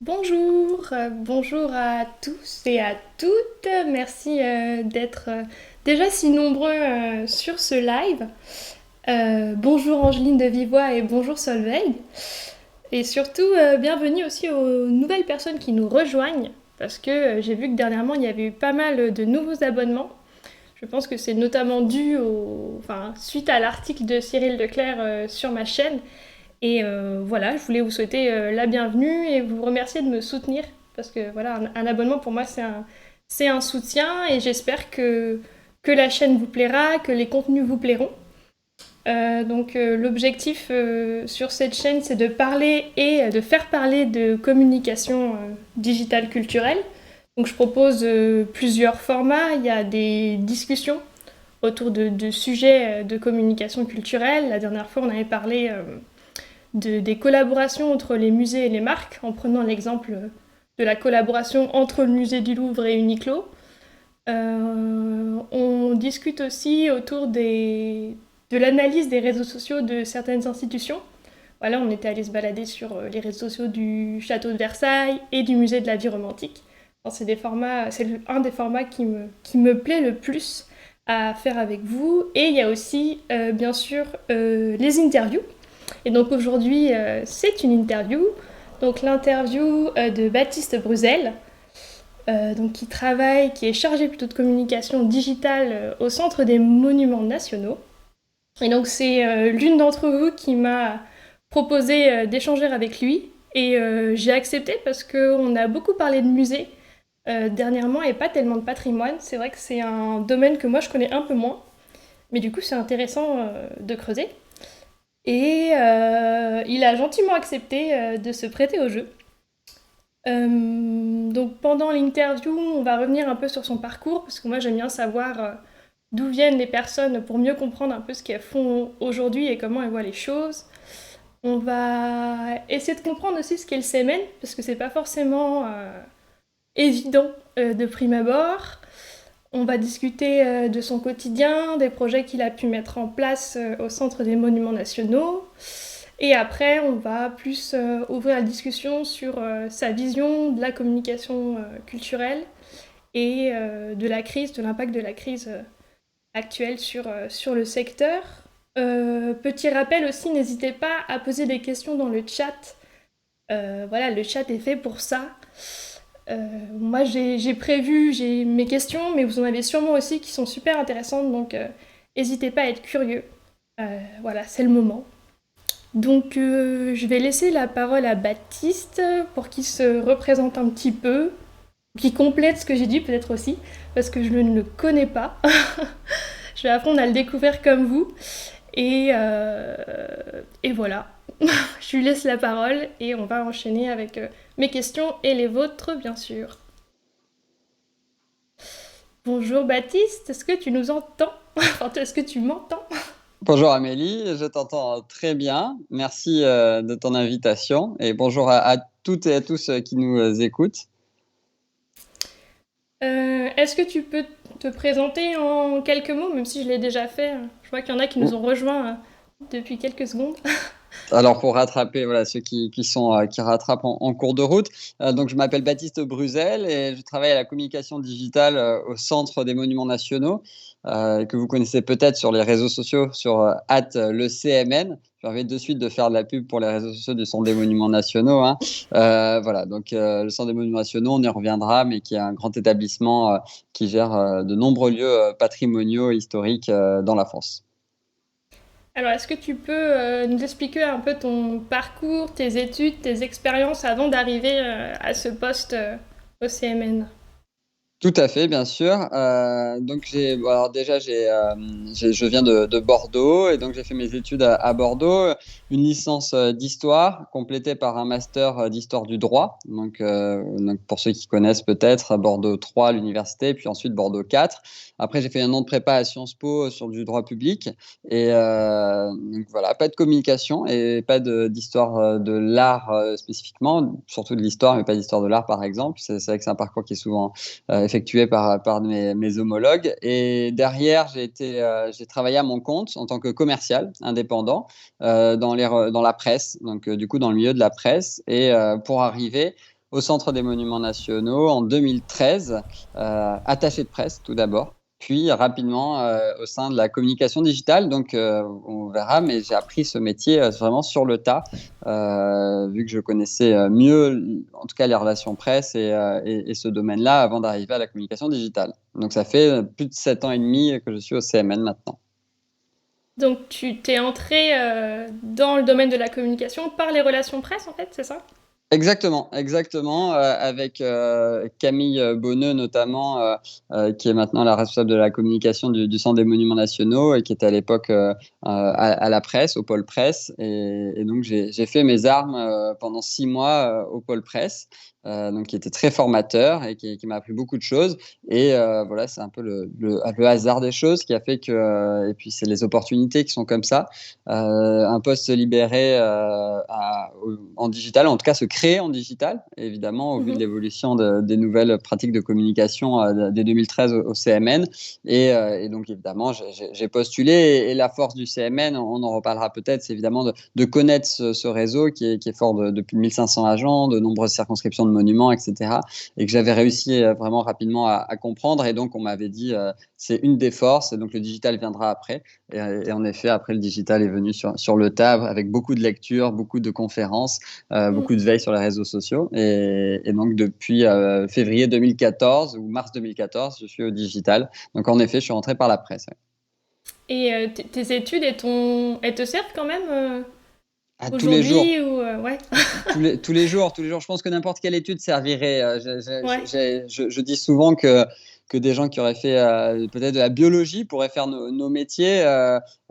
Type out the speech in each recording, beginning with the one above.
Bonjour à tous et à toutes. Merci d'être déjà si nombreux sur ce live. Bonjour Angeline de Vivois et bonjour Solveig. Et surtout, bienvenue aussi aux nouvelles personnes qui nous rejoignent parce que j'ai vu que dernièrement il y avait eu pas mal de nouveaux abonnements. Je pense que c'est notamment dû suite à l'article de Cyril Leclerc sur ma chaîne. Et voilà, je voulais vous souhaiter la bienvenue et vous remercier de me soutenir parce que voilà, un abonnement pour moi c'est un soutien et j'espère que la chaîne vous plaira, que les contenus vous plairont. L'objectif sur cette chaîne c'est de parler et de faire parler de communication digitale culturelle. Donc je propose plusieurs formats, il y a des discussions autour de sujets de communication culturelle. La dernière fois on avait parlé des collaborations entre les musées et les marques, en prenant l'exemple de la collaboration entre le musée du Louvre et Uniqlo. On discute aussi autour de l'analyse des réseaux sociaux de certaines institutions. Voilà, on était allé se balader sur les réseaux sociaux du château de Versailles et du musée de la vie romantique. C'est un des formats qui me plaît le plus à faire avec vous. Et il y a aussi, bien sûr, les interviews. Et donc aujourd'hui, c'est une interview. Donc l'interview de Baptiste Bruzel, qui est chargé plutôt de communication digitale au Centre des Monuments Nationaux. Et donc c'est l'une d'entre vous qui m'a proposé d'échanger avec lui. Et j'ai accepté parce qu'on a beaucoup parlé de musée dernièrement et pas tellement de patrimoine. C'est vrai que c'est un domaine que moi je connais un peu moins. Mais du coup c'est intéressant de creuser. Et il a gentiment accepté de se prêter au jeu. Donc pendant l'interview, on va revenir un peu sur son parcours, parce que moi j'aime bien savoir d'où viennent les personnes pour mieux comprendre un peu ce qu'elles font aujourd'hui et comment elles voient les choses. On va essayer de comprendre aussi ce qu'est le CMN, parce que c'est pas forcément évident de prime abord. On va discuter de son quotidien, des projets qu'il a pu mettre en place au Centre des Monuments Nationaux. Et après, on va plus ouvrir la discussion sur sa vision de la communication culturelle et de l'impact de la crise actuelle sur le secteur. Petit rappel aussi, n'hésitez pas à poser des questions dans le chat. Voilà, le chat est fait pour ça. Moi, j'ai mes questions, mais vous en avez sûrement aussi qui sont super intéressantes, donc n'hésitez pas à être curieux. Voilà, c'est le moment. Donc, je vais laisser la parole à Baptiste pour qu'il se représente un petit peu, qu'il complète ce que j'ai dit peut-être aussi, parce que je ne le connais pas. Je vais apprendre à le découvrir comme vous. Et voilà, je lui laisse la parole et on va enchaîner avec mes questions et les vôtres, bien sûr. Bonjour Baptiste, est-ce que tu nous entends? Enfin, est-ce que tu m'entends? Bonjour Amélie, je t'entends très bien. Merci de ton invitation et bonjour à toutes et à tous qui nous écoutent. Est-ce que tu peux te présenter en quelques mots, même si je l'ai déjà fait? Je vois qu'il y en a qui nous ont rejoints depuis quelques secondes. Alors pour rattraper voilà, ceux qui rattrapent en cours de route, donc je m'appelle Baptiste Bruzel et je travaille à la communication digitale au Centre des Monuments Nationaux, que vous connaissez peut-être sur les réseaux sociaux sur le CMN. Je vais de suite de faire de la pub pour les réseaux sociaux du Centre des Monuments Nationaux, hein. Voilà, donc le Centre des Monuments Nationaux, on y reviendra, mais qui est un grand établissement qui gère de nombreux lieux patrimoniaux et historiques dans la France. Alors, est-ce que tu peux nous expliquer un peu ton parcours, tes études, tes expériences avant d'arriver à ce poste au CMN? Tout à fait, bien sûr. Donc bon, alors déjà je viens de Bordeaux et donc j'ai fait mes études à Bordeaux, une licence d'histoire complétée par un master d'histoire du droit. Donc pour ceux qui connaissent peut-être Bordeaux 3 l'université, puis ensuite Bordeaux 4. Après j'ai fait un an de prépa à Sciences Po sur du droit public et donc voilà, pas de communication et pas d'histoire de l'art spécifiquement, surtout de l'histoire mais pas d'histoire de l'art par exemple. C'est vrai que c'est un parcours qui est souvent effectué par mes homologues. Et derrière, j'ai travaillé à mon compte en tant que commercial indépendant dans la presse, donc du coup dans le milieu de la presse. Et pour arriver au Centre des Monuments Nationaux en 2013, attaché de presse tout d'abord, puis rapidement au sein de la communication digitale. Donc, on verra, mais j'ai appris ce métier vraiment sur le tas, vu que je connaissais mieux, en tout cas, les relations presse et ce domaine-là avant d'arriver à la communication digitale. Donc, ça fait plus de 7 ans et demi que je suis au CMN maintenant. Donc tu t'es entré dans le domaine de la communication par les relations presse, en fait, c'est ça? Exactement, exactement, avec Camille Bonneux notamment, qui est maintenant la responsable de la communication du Centre des Monuments Nationaux et qui était à l'époque à la presse, au pôle presse. Et donc j'ai fait mes armes pendant 6 mois au pôle presse, donc qui était très formateur et qui m'a appris beaucoup de choses. Et voilà, c'est un peu le hasard des choses qui a fait que, et puis c'est les opportunités qui sont comme ça. Un poste se libérer en digital, en tout cas se créer en digital, évidemment, au vu de Mhm. l'évolution des nouvelles pratiques de communication dès 2013 au CMN. Et donc, évidemment, j'ai postulé. Et la force du CMN, on en reparlera peut-être, c'est évidemment de connaître ce réseau qui est fort de plus de 1500 agents, de nombreuses circonscriptions de monuments, etc. Et que j'avais réussi vraiment rapidement à comprendre. Et donc, on m'avait dit, c'est une des forces, et donc le digital viendra après. Et en effet, après, le digital est venu sur le tas avec beaucoup de lectures, beaucoup de conférences, Mm. beaucoup de veille sur les réseaux sociaux. Et donc, depuis février 2014 ou mars 2014, je suis au digital. Donc, en effet, je suis rentré par la presse. Ouais. Et tes études, elles te servent quand même À tous les jours. aujourd'hui ou ouais. Tous les jours, je pense que n'importe quelle étude servirait. Ouais. Je dis souvent que des gens qui auraient fait peut-être de la biologie pourraient faire nos métiers.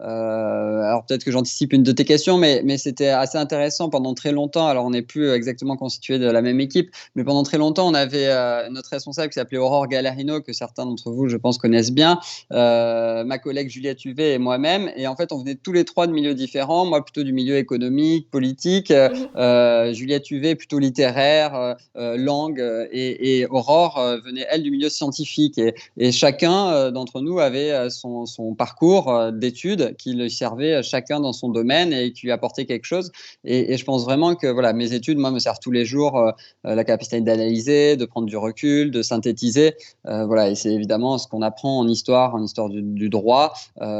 Alors peut-être que j'anticipe une de tes questions, mais c'était assez intéressant pendant très longtemps. Alors on n'est plus exactement constitué de la même équipe, mais pendant très longtemps, on avait notre responsable qui s'appelait Aurore Galarino, que certains d'entre vous, je pense, connaissent bien, ma collègue Juliette Huvet et moi-même. Et en fait, on venait tous les trois de milieux différents. Moi, plutôt du milieu économique, politique. Mhm. Juliette Huvet, plutôt littéraire, langue. Et Aurore venait, elle, du milieu scientifique. Et chacun d'entre nous avait son parcours d'études qui lui servait chacun dans son domaine et qui lui apportait quelque chose. Et je pense vraiment que voilà, mes études, moi, me servent tous les jours la capacité d'analyser, de prendre du recul, de synthétiser. Voilà, et c'est évidemment ce qu'on apprend en histoire du droit,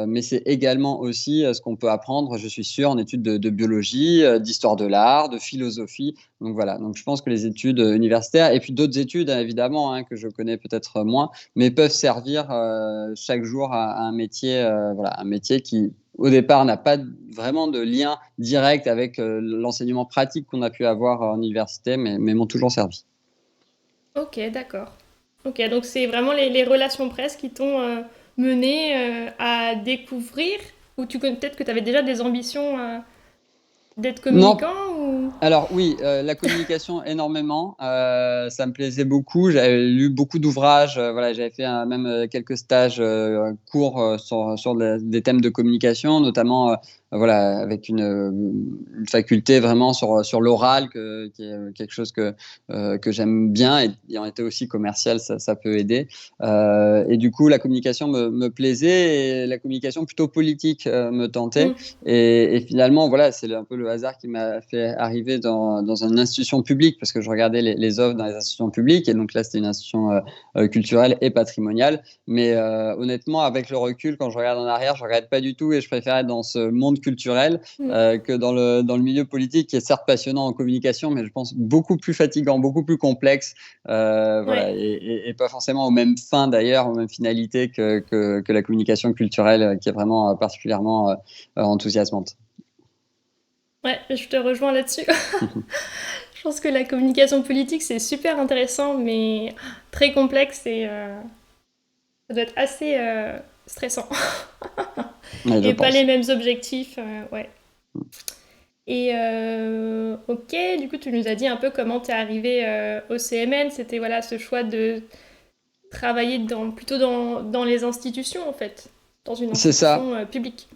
mais c'est également aussi ce qu'on peut apprendre, je suis sûr, en études de biologie, d'histoire de l'art, de philosophie. Donc voilà, donc je pense que les études universitaires, et puis d'autres études, hein, évidemment, hein, que je connais peut-être moins, mais peuvent servir chaque jour à un métier, voilà, un métier qui, au départ, n'a pas vraiment de lien direct avec l'enseignement pratique qu'on a pu avoir en université, mais m'ont toujours servi. Ok, d'accord. Ok, donc c'est vraiment les relations presse qui t'ont mené à découvrir, ou peut-être que tu avais déjà des ambitions d'être Non, communicant ou... alors oui, la communication énormément, ça me plaisait beaucoup. J'avais lu beaucoup d'ouvrages, voilà, j'avais fait même quelques stages courts des thèmes de communication, notamment voilà, avec une faculté vraiment sur l'oral, qui est quelque chose que j'aime bien, et ayant été aussi commercial, ça peut aider. Et du coup, la communication me plaisait, et la communication plutôt politique me tentait. Mm. Et finalement, voilà, c'est un peu le hasard qui m'a fait arriver dans une institution publique, parce que je regardais les offres dans les institutions publiques. Et donc là, c'était une institution culturelle et patrimoniale. Mais honnêtement, avec le recul, quand je regarde en arrière, je ne regrette pas du tout, et je préfère être dans ce monde culturel Mm. que dans le milieu politique, qui est certes passionnant en communication, mais je pense beaucoup plus fatigant, beaucoup plus complexe, voilà, Ouais. et pas forcément aux mêmes fins d'ailleurs, aux mêmes finalités que la communication culturelle, qui est vraiment particulièrement enthousiasmante. Ouais, je te rejoins là-dessus. Je pense que la communication politique, c'est super intéressant, mais très complexe et ça doit être assez stressant. Ouais, je Et pas les pense. mêmes objectifs, ouais. Et ok, du coup, tu nous as dit un peu comment t'es arrivé au CMN. C'était voilà ce choix de travailler plutôt dans les institutions, en fait, dans une C'est ça. institution publique.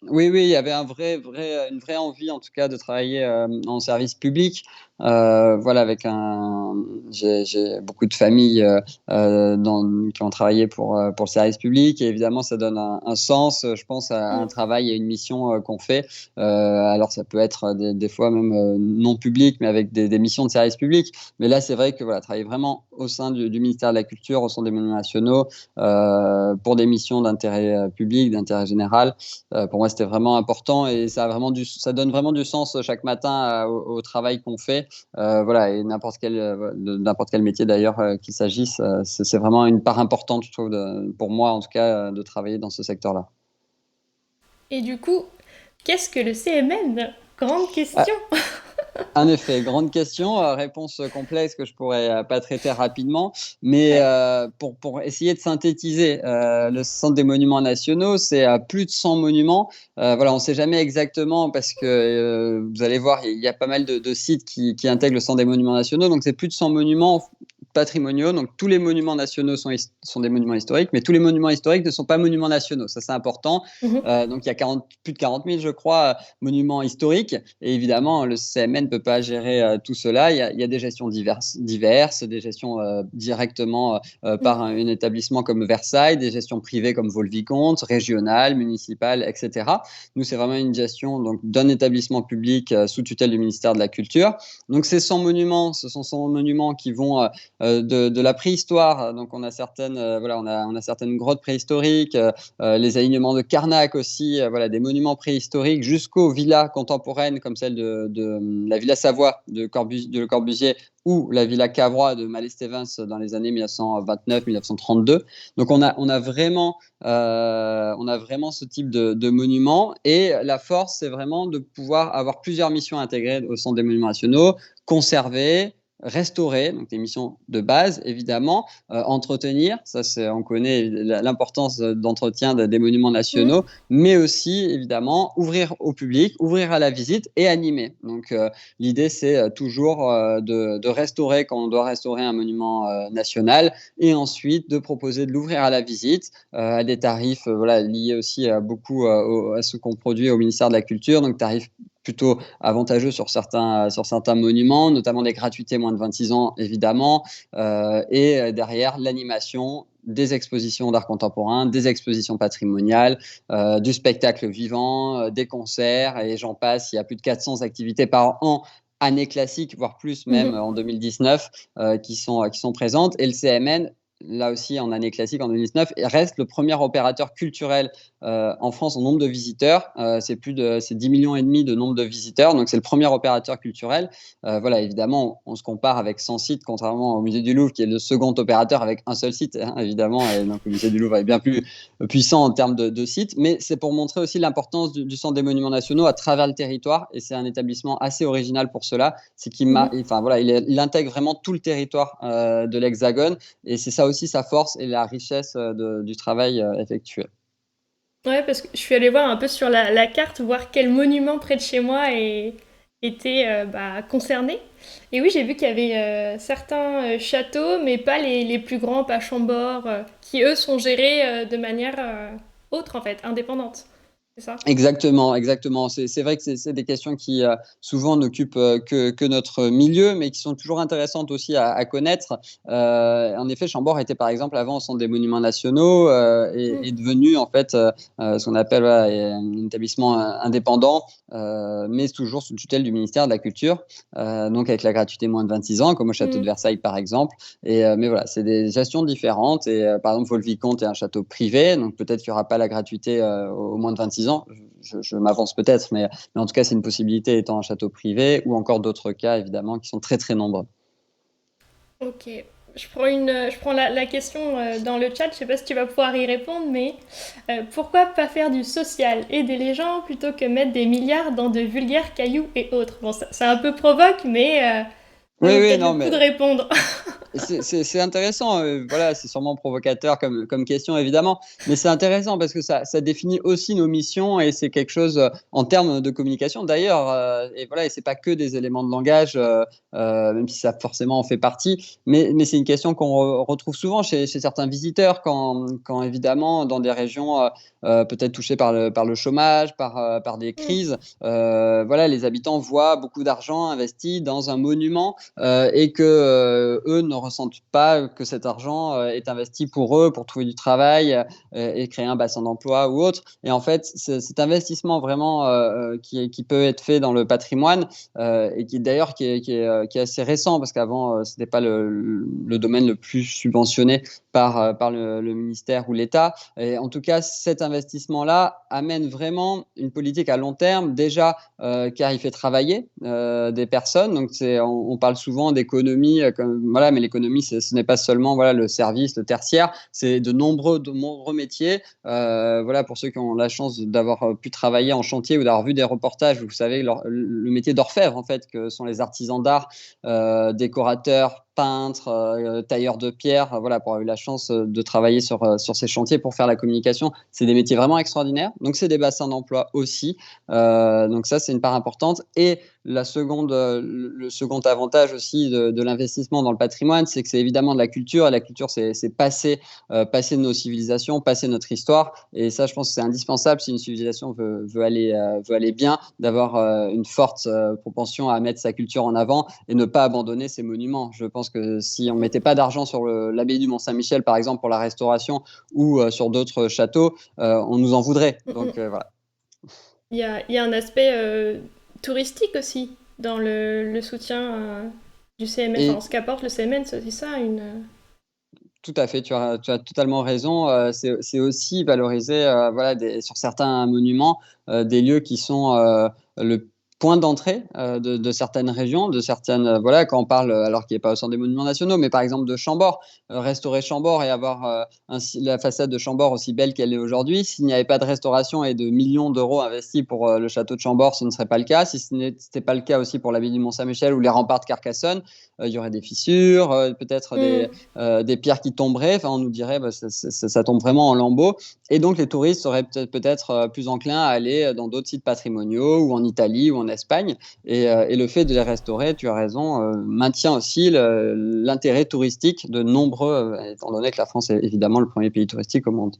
Oui, oui, il y avait une vraie envie, en tout cas, de travailler en service public. voilà, j'ai beaucoup de familles qui ont travaillé pour le service public et évidemment ça donne un sens, je pense, à un Mm. travail et une mission qu'on fait. Alors ça peut être des fois même non public, mais avec des missions de service public. Mais là, c'est vrai que voilà, travailler vraiment au sein du ministère de la Culture, au sein des Monuments nationaux, pour des missions d'intérêt public, d'intérêt général, pour moi, c'était vraiment important et ça donne vraiment du sens chaque matin au travail qu'on fait. Voilà, et n'importe quel métier d'ailleurs qu'il s'agisse, c'est vraiment une part importante, je trouve, pour moi en tout cas, de travailler dans ce secteur-là. Et du coup, qu'est-ce que le CMN? Grande question. En effet, grande question, réponse complexe que je pourrais pas traiter rapidement, mais Ouais. pour essayer de synthétiser, le Centre des monuments nationaux, c'est plus de 100 monuments. Voilà, on ne sait jamais exactement parce que vous allez voir, il y a pas mal de sites qui intègrent le Centre des monuments nationaux, donc c'est plus de 100 monuments patrimoniaux. Donc tous les monuments nationaux sont des monuments historiques, mais tous les monuments historiques ne sont pas monuments nationaux. Ça, c'est important. Mhm. Donc il y a plus de 40 000, je crois, monuments historiques. Et évidemment, le CMN ne peut pas gérer tout cela. Il y a des gestions diverses, des gestions directement par un établissement comme Versailles, des gestions privées comme Vaux-le-Vicomte, régionales, municipales, etc. Nous, c'est vraiment une gestion donc, d'un établissement public sous tutelle du ministère de la Culture. Donc ces 100 monuments, ce sont 100 monuments qui vont de la préhistoire. Donc on a certaines grottes préhistoriques, les alignements de Karnak aussi, voilà, des monuments préhistoriques, jusqu'aux villas contemporaines comme celle de la Villa Savoie de Le Corbusier ou la Villa Cavrois de Mallet-Stevens dans les années 1929-1932. Donc on a vraiment ce type de monuments et la force, c'est vraiment de pouvoir avoir plusieurs missions intégrées au Centre des monuments nationaux, conserver, restaurer, donc des missions de base évidemment, entretenir, ça on connaît l'importance d'entretien des monuments Mhm. nationaux, mais aussi évidemment ouvrir au public, ouvrir à la visite et animer. Donc l'idée c'est toujours de restaurer quand on doit restaurer un monument national et ensuite de proposer de l'ouvrir à la visite à des tarifs voilà, liés aussi beaucoup à ce qu'on produit au ministère de la Culture, donc tarifs plutôt avantageux sur certains monuments, notamment des gratuités moins de 26 ans, évidemment, et derrière l'animation, des expositions d'art contemporain, des expositions patrimoniales, du spectacle vivant, des concerts, et j'en passe. Il y a plus de 400 activités par an, année classique, voire plus même Mhm. en 2019, qui sont présentes. Et le CMN, là aussi en année classique en 2019, reste le premier opérateur culturel en France en nombre de visiteurs. C'est 10 millions et demi de nombre de visiteurs, donc c'est le premier opérateur culturel. Voilà, évidemment, on se compare avec 100 sites, contrairement au musée du Louvre, qui est le second opérateur avec un seul site, hein, évidemment, et donc le musée du Louvre est bien plus puissant en termes de sites, mais c'est pour montrer aussi l'importance du Centre des monuments nationaux à travers le territoire, et c'est un établissement assez original pour cela, c'est Mhm. enfin, voilà, il intègre vraiment tout le territoire de l'Hexagone, et c'est ça aussi sa force et la richesse du travail effectué. Ouais, parce que je suis allée voir un peu sur la carte, voir quel monument près de chez moi était bah, concerné. Et oui, j'ai vu qu'il y avait certains châteaux, mais pas les plus grands, pas Chambord, qui eux sont gérés de manière autre en fait, indépendante. C'est ça? Exactement, exactement. C'est vrai que c'est des questions qui souvent n'occupent que notre milieu, mais qui sont toujours intéressantes aussi à connaître. En effet, Chambord était par exemple avant au centre des monuments nationaux et Mm. est devenu en fait ce qu'on appelle voilà, un établissement indépendant, mais toujours sous tutelle du ministère de la Culture, donc avec la gratuité moins de 26 ans, comme au château de Mm. Versailles par exemple. Mais voilà, c'est des gestions différentes. Et par exemple, Vaux-le-Vicomte est un château privé, donc peut-être qu'il n'y aura pas la gratuité au moins de 26 ans. Je m'avance peut-être, mais en tout cas, c'est une possibilité étant un château privé, ou encore d'autres cas, évidemment, qui sont très très nombreux. Ok. Je prends la question dans le chat, je sais pas si tu vas pouvoir y répondre, mais pourquoi pas faire du social, aider les gens plutôt que mettre des milliards dans de vulgaires cailloux et autres? Bon, ça un peu provoque, mais ça Oui, vaut oui, peut-être non, le coup de mais répondre. C'est intéressant, voilà, c'est sûrement provocateur comme question évidemment, mais c'est intéressant parce que ça définit aussi nos missions et c'est quelque chose en termes de communication d'ailleurs, et voilà, et c'est pas que des éléments de langage, même si ça forcément en fait partie, mais c'est une question qu'on retrouve souvent chez certains visiteurs quand évidemment dans des régions peut-être touchées par le chômage, par des Mm. crises, voilà, les habitants voient beaucoup d'argent investi dans un monument et que eux ne ressentent pas que cet argent est investi pour eux, pour trouver du travail et créer un bassin d'emploi ou autre. Et en fait, cet investissement vraiment qui peut être fait dans le patrimoine et qui d'ailleurs qui est assez récent parce qu'avant ce n'était pas le domaine le plus subventionné par le ministère ou l'État. Et en tout cas, cet investissement-là amène vraiment une politique à long terme, déjà car il fait travailler des personnes. Donc, on parle souvent d'économie, voilà, mais l'économie, ce n'est pas seulement voilà, le service, le tertiaire, c'est de nombreux métiers. Voilà, pour ceux qui ont la chance d'avoir pu travailler en chantier ou d'avoir vu des reportages, vous savez, le métier d'orfèvre, en fait, que sont les artisans d'art, décorateurs, peintres, tailleurs de pierre, voilà, pour avoir eu la chance de travailler sur ces chantiers pour faire la communication. C'est des métiers vraiment extraordinaires. Donc, c'est des bassins d'emploi aussi. Donc ça, c'est une part importante. Et le second avantage aussi de l'investissement dans le patrimoine, c'est que c'est évidemment de la culture. Et la culture, c'est passer de nos civilisations, passer notre histoire. Et ça, je pense que c'est indispensable si une civilisation veut aller bien, d'avoir une forte propension à mettre sa culture en avant et ne pas abandonner ses monuments. Je pense que si on ne mettait pas d'argent sur l'abbaye du Mont-Saint-Michel, par exemple, pour la restauration ou sur d'autres châteaux, on nous en voudrait. Donc voilà. Il y a un aspect touristique aussi dans le soutien du CMN, enfin Et ce qu'apporte le CMN, c'est aussi ça, tout à fait, tu as totalement raison. C'est aussi valoriser voilà, sur certains monuments des lieux qui sont le point d'entrée de certaines régions, de certaines, voilà, quand on parle, alors qu'il n'est pas au centre des monuments nationaux, mais par exemple de Chambord, restaurer Chambord et avoir la façade de Chambord aussi belle qu'elle est aujourd'hui. S'il n'y avait pas de restauration et de millions d'euros investis pour le château de Chambord, ce ne serait pas le cas. Si ce n'était pas le cas aussi pour l'abbaye du Mont-Saint-Michel ou les remparts de Carcassonne, il y aurait des fissures, peut-être des pierres qui tomberaient. Enfin, on nous dirait bah, ça tombe vraiment en lambeaux. Et donc, les touristes seraient peut-être plus enclins à aller dans d'autres sites patrimoniaux ou en Italie ou en Espagne. Et le fait de les restaurer, tu as raison, maintient aussi l'intérêt touristique de nombreux, étant donné que la France est évidemment le premier pays touristique au monde.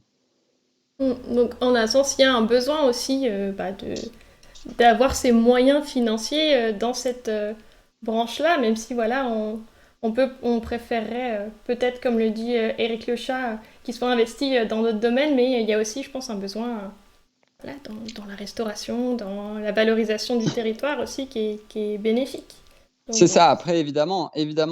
Donc en un sens, il y a un besoin aussi d'avoir ces moyens financiers dans cette branche-là, même si voilà, on préférerait peut-être, comme le dit Éric Lechat, qu'ils soient investis dans d'autres domaines, mais il y a aussi, je pense, un besoin voilà, dans la restauration, dans la valorisation du territoire aussi qui est bénéfique. Donc C'est voilà. ça. Après, évidemment,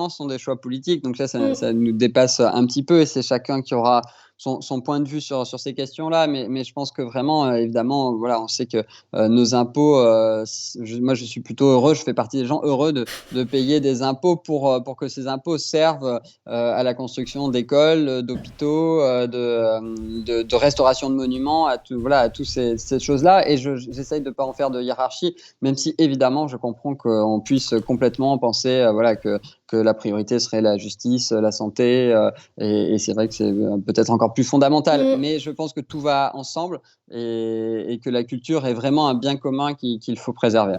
ce sont des choix politiques. Donc là, Mm. ça nous dépasse un petit peu et c'est chacun qui aura son point de vue sur ces questions-là. Mais je pense que vraiment, évidemment, voilà, on sait que nos impôts, moi, je suis plutôt heureux, je fais partie des gens heureux de payer des impôts pour que ces impôts servent à la construction d'écoles, d'hôpitaux, de restauration de monuments, à tout, voilà, à toutes ces choses-là. Et j'essaye de ne pas en faire de hiérarchie, même si évidemment, je comprends qu'on puisse complètement penser voilà, que la priorité serait la justice, la santé, et c'est vrai que c'est peut-être encore plus fondamental. Mm. Mais je pense que tout va ensemble et que la culture est vraiment un bien commun qu'il faut préserver.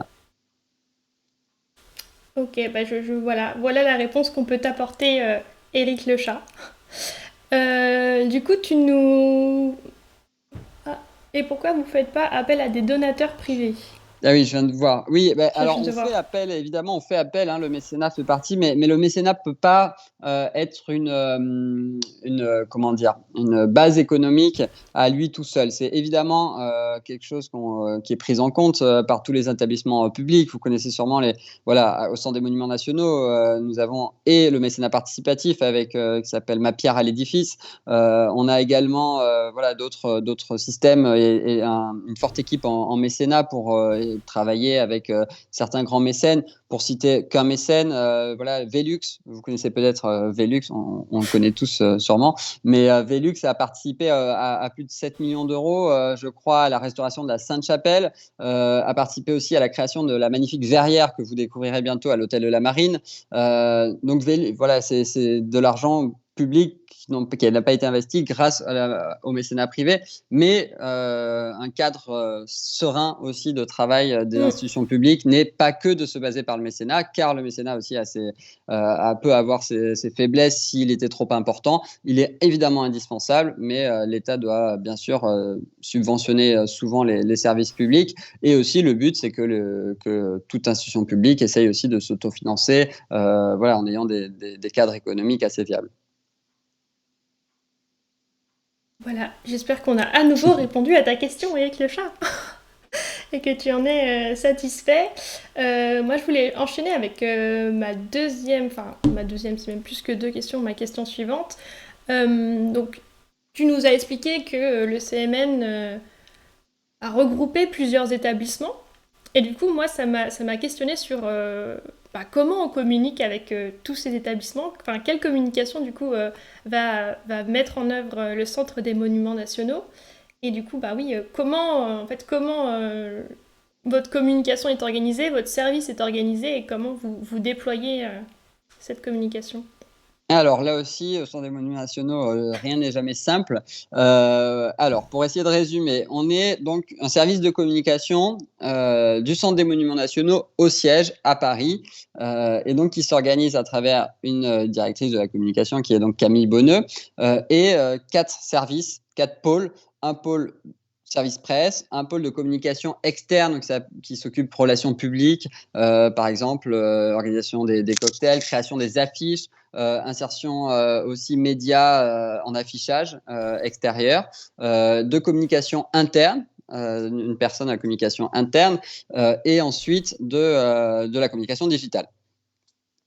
Ok, bah voilà la réponse qu'on peut t'apporter, Éric Lechat. Du coup, tu nous... Ah, et pourquoi vous ne faites pas appel à des donateurs privés? Ah oui, je viens de voir. Oui, bah, Je alors viens de on fait voir. appel, évidemment, on fait appel, hein, le mécénat fait partie, mais le mécénat peut pas être comment dire, une base économique à lui tout seul. C'est évidemment quelque chose qui est pris en compte par tous les établissements publics. Vous connaissez sûrement voilà, au Centre des Monuments Nationaux, nous avons et le mécénat participatif avec qui s'appelle Ma pierre à l'édifice. On a également voilà d'autres systèmes et une forte équipe en mécénat pour travaillé avec certains grands mécènes. Pour citer qu'un mécène, voilà, Velux, vous connaissez peut-être Velux, on le connaît tous sûrement, mais Velux a participé à plus de 7 millions d'euros, je crois, à la restauration de la Sainte-Chapelle, a participé aussi à la création de la magnifique verrière que vous découvrirez bientôt à l'hôtel de la Marine. Donc voilà, c'est de l'argent public qui n'a pas été investi grâce au mécénat privé, mais un cadre serein aussi de travail des institutions publiques n'est pas que de se baser par le mécénat, car le mécénat aussi peut avoir ses faiblesses s'il était trop important. Il est évidemment indispensable, mais l'État doit bien sûr subventionner souvent les services publics, et aussi le but c'est que toute institution publique essaye aussi de s'autofinancer voilà, en ayant des cadres économiques assez viables. Voilà, j'espère qu'on a à nouveau répondu à ta question avec le chat et que tu en es satisfait. Moi, je voulais enchaîner avec ma deuxième, c'est même plus que deux questions, ma question suivante. Donc, tu nous as expliqué que le CMN a regroupé plusieurs établissements. Et du coup, moi, ça m'a questionné sur comment on communique avec tous ces établissements. Enfin, quelle communication, du coup, va mettre en œuvre le Centre des Monuments Nationaux. Et du coup, comment votre communication est organisée, votre service est organisé et comment vous déployez cette communication. Alors là aussi, au Centre des Monuments Nationaux, rien n'est jamais simple. Alors, pour essayer de résumer, on est donc un service de communication du Centre des Monuments Nationaux au siège à Paris, et donc qui s'organise à travers une directrice de la communication qui est donc Camille Bonneux, et 4 services, 4 pôles. Un pôle service presse, un pôle de communication externe qui s'occupe de relations publiques, par exemple organisation des cocktails, création des affiches, insertion aussi médias en affichage extérieur, de communication interne, une personne à la communication interne, et ensuite de la communication digitale.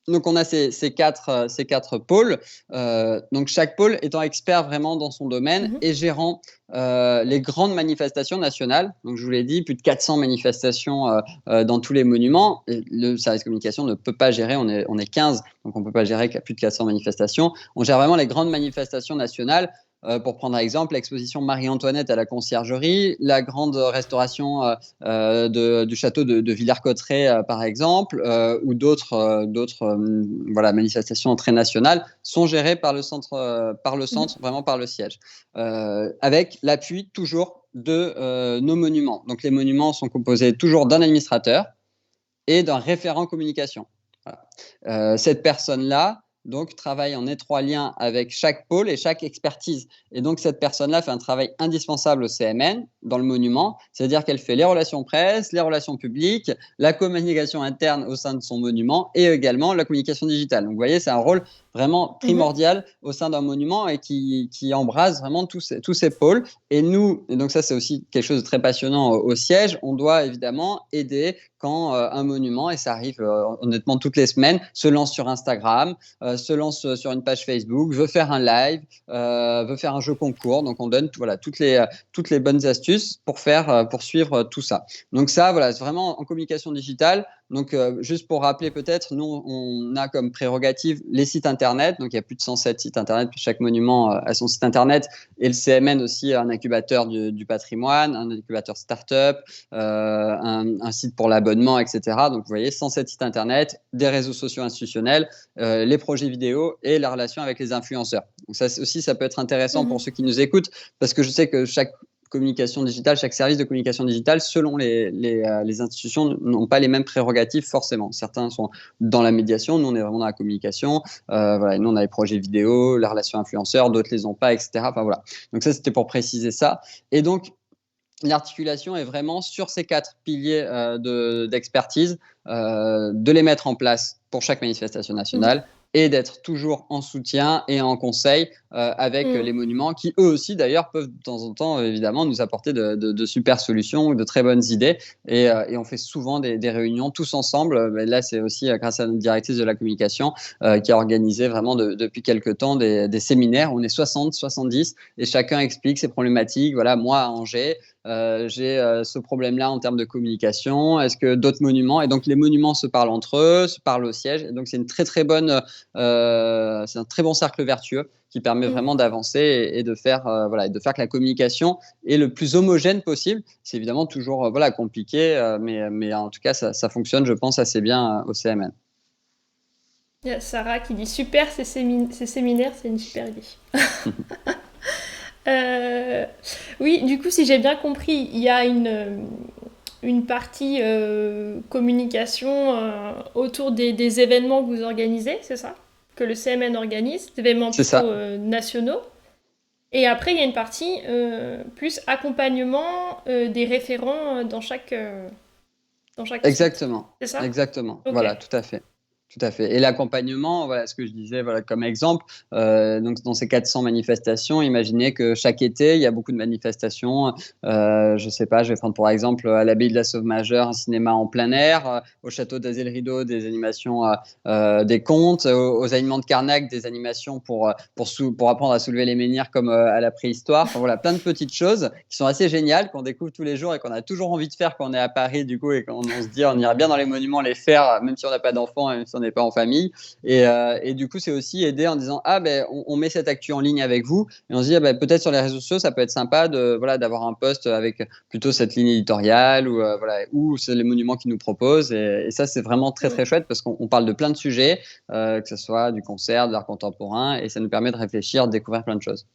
Donc, on a ces quatre pôles. Donc, chaque pôle étant expert vraiment dans son domaine et gérant les grandes manifestations nationales. Donc, je vous l'ai dit, plus de 400 manifestations dans tous les monuments. Et le service communication ne peut pas gérer, on est 15, donc on ne peut pas gérer plus de 400 manifestations. On gère vraiment les grandes manifestations nationales. Pour prendre un exemple, l'exposition Marie-Antoinette à la Conciergerie, la grande restauration du château de Villers-Cotterêts, par exemple, ou d'autres voilà, manifestations très nationales sont gérées par le centre, vraiment par le siège, avec l'appui toujours de nos monuments. Donc les monuments sont composés toujours d'un administrateur et d'un référent communication. Voilà. Cette personne-là donc travaille en étroit lien avec chaque pôle et chaque expertise. Et donc cette personne-là fait un travail indispensable au CMN dans le monument, c'est-à-dire qu'elle fait les relations presse, les relations publiques, la communication interne au sein de son monument et également la communication digitale. Donc vous voyez, c'est un rôle vraiment primordial au sein d'un monument et qui embrase vraiment tous ces pôles. Et donc ça c'est aussi quelque chose de très passionnant au siège, on doit évidemment aider quand un monument, et ça arrive honnêtement toutes les semaines, se lance sur Instagram, se lance sur une page Facebook, veut faire un live, veut faire un jeu concours. Donc on donne toutes les bonnes astuces pour suivre tout ça. Donc ça, voilà, c'est vraiment en communication digitale. Donc juste pour rappeler peut-être, nous on a comme prérogative les sites internet. Donc il y a plus de 107 sites internet. Chaque monument a son site internet, et le CMN aussi un incubateur du patrimoine, un incubateur start-up, un site pour l'abonnement, etc. Donc vous voyez, 107 sites internet, des réseaux sociaux institutionnels, les projets vidéo et la relation avec les influenceurs. Donc ça aussi, ça peut être intéressant pour ceux qui nous écoutent, parce que je sais que chaque communication digitale, chaque service de communication digitale, selon les institutions, n'ont pas les mêmes prérogatives forcément. Certains sont dans la médiation, nous on est vraiment dans la communication, voilà, nous on a les projets vidéo, la relation influenceur, d'autres les ont pas, etc. Enfin voilà. Donc ça c'était pour préciser ça. Et donc l'articulation est vraiment sur ces 4 piliers d'expertise, de les mettre en place pour chaque manifestation nationale et d'être toujours en soutien et en conseil avec les monuments qui, eux aussi, d'ailleurs, peuvent de temps en temps, évidemment, nous apporter de super solutions ou de très bonnes idées. Et on fait souvent des réunions tous ensemble. Mais là, c'est aussi grâce à notre directrice de la communication qui a organisé vraiment depuis quelques temps des séminaires. On est 60, 70 et chacun explique ses problématiques. Voilà, moi à Angers, j'ai ce problème-là en termes de communication. Est-ce que d'autres monuments? Et donc les monuments se parlent entre eux, se parlent au siège. Et donc c'est une très très bonne, c'est un très bon cercle vertueux qui permet Mmh. vraiment d'avancer et de faire voilà, de faire que la communication est le plus homogène possible. C'est évidemment toujours voilà compliqué, mais en tout cas ça fonctionne, je pense, assez bien au CMN. Il y a Sarah qui dit super, ces séminaires, c'est une super idée. Euh, oui, du coup, si j'ai bien compris, il y a une partie communication autour des événements que vous organisez, c'est ça? Que le CMN organise, des événements C'est plutôt ça. nationaux. Et après, il y a une partie plus accompagnement des référents dans chaque site. Exactement, C'est ça? exactement. Ok. Voilà, tout à fait. Tout à fait. Et l'accompagnement, voilà ce que je disais voilà, comme exemple. Donc, dans ces 400 manifestations, imaginez que chaque été, il y a beaucoup de manifestations. Je ne sais pas, je vais prendre pour exemple à l'abbaye de la Sauve-Majeure, un cinéma en plein air, au château d'Azay-le-Rideau, des animations, des contes, aux alignements de Carnac, des animations pour apprendre à soulever les menhirs comme à la préhistoire. Enfin, voilà, plein de petites choses qui sont assez géniales, qu'on découvre tous les jours et qu'on a toujours envie de faire quand on est à Paris, du coup, et qu'on se dit on irait bien dans les monuments les faire, même si on n'a pas d'enfants, même si on n'est pas en famille. Et du coup, c'est aussi aider en disant ah ben on met cette actu en ligne avec vous, et on se dit ah, ben, peut-être sur les réseaux sociaux ça peut être sympa de voilà d'avoir un post avec plutôt cette ligne éditoriale ou voilà où c'est les monuments qu'ils nous proposent, et ça c'est vraiment très Mm. très chouette parce qu'on parle de plein de sujets, que ce soit du concert, de l'art contemporain, et ça nous permet de réfléchir, de découvrir plein de choses.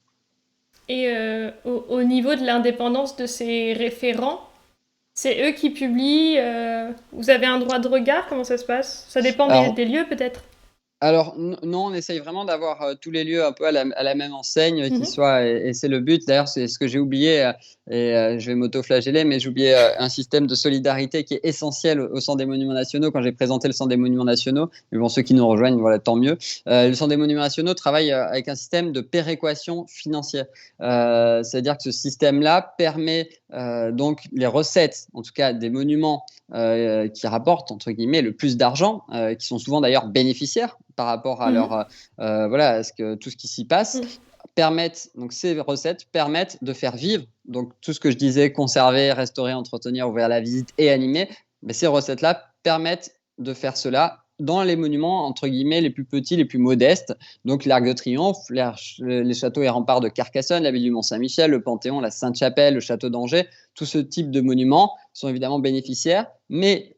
Et au niveau de l'indépendance de ces référents, c'est eux qui publient. Vous avez un droit de regard? Comment ça se passe? Ça dépend Alors des lieux peut-être. Alors non, on essaye vraiment d'avoir tous les lieux un peu à la même enseigne, qui Mhm. soient, et c'est le but. D'ailleurs, c'est ce que j'ai oublié, et je vais m'auto-flageller, mais j'ai oublié un système de solidarité qui est essentiel au Centre des Monuments Nationaux quand j'ai présenté le Centre des Monuments Nationaux. Mais bon, ceux qui nous rejoignent, voilà, tant mieux. Le Centre des Monuments Nationaux travaille avec un système de péréquation financière. C'est-à-dire que ce système-là permet donc les recettes, en tout cas des monuments qui rapportent entre guillemets le plus d'argent, qui sont souvent d'ailleurs bénéficiaires par rapport à Mhm. leur voilà à ce que tout ce qui s'y passe, Mhm. permettent donc ces recettes permettent de faire vivre donc tout ce que je disais, conserver, restaurer, entretenir, ouvrir la visite et animer. Mais ces recettes là permettent de faire cela dans les monuments entre guillemets les plus petits, les plus modestes, donc l'Arc de Triomphe, les châteaux et remparts de Carcassonne, l'abbaye du Mont-Saint-Michel, le Panthéon, la Sainte-Chapelle, le château d'Angers. Tout ce type de monuments sont évidemment bénéficiaires, mais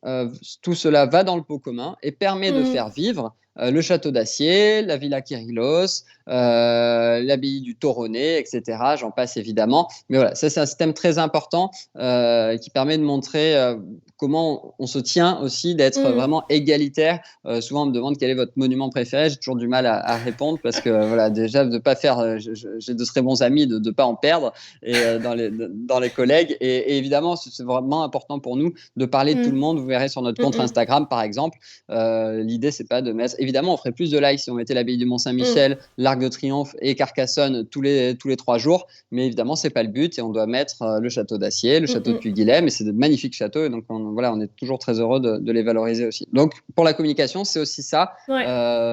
tout cela va dans le pot commun et permet de Mhm. faire vivre le château d'Acier, la Villa Kyrillos, l'abbaye du Toronnet, etc. J'en passe évidemment. Mais voilà, ça c'est un système très important qui permet de montrer comment on se tient aussi, d'être Mhm. vraiment égalitaire. Souvent on me demande quel est votre monument préféré. J'ai toujours du mal à répondre parce que voilà, déjà de pas faire, j'ai de très bons amis, de ne pas en perdre et dans les collègues. Et évidemment, c'est vraiment important pour nous de parler de tout le Mhm. monde. Vous verrez sur notre compte Mhm. Instagram, par exemple. L'idée, c'est pas de mettre. Évidemment, on ferait plus de likes si on mettait l'abbaye du Mhm. Mont-Saint-Michel, l'Arc de Triomphe et Carcassonne tous les 3 jours. Mais évidemment, c'est pas le but. Et on doit mettre le château d'Acier, le château de Mhm. Puy-Guilhem. Et c'est de magnifiques châteaux. Et donc, voilà, on est toujours très heureux de les valoriser aussi. Donc, pour la communication, c'est aussi ça. Ouais.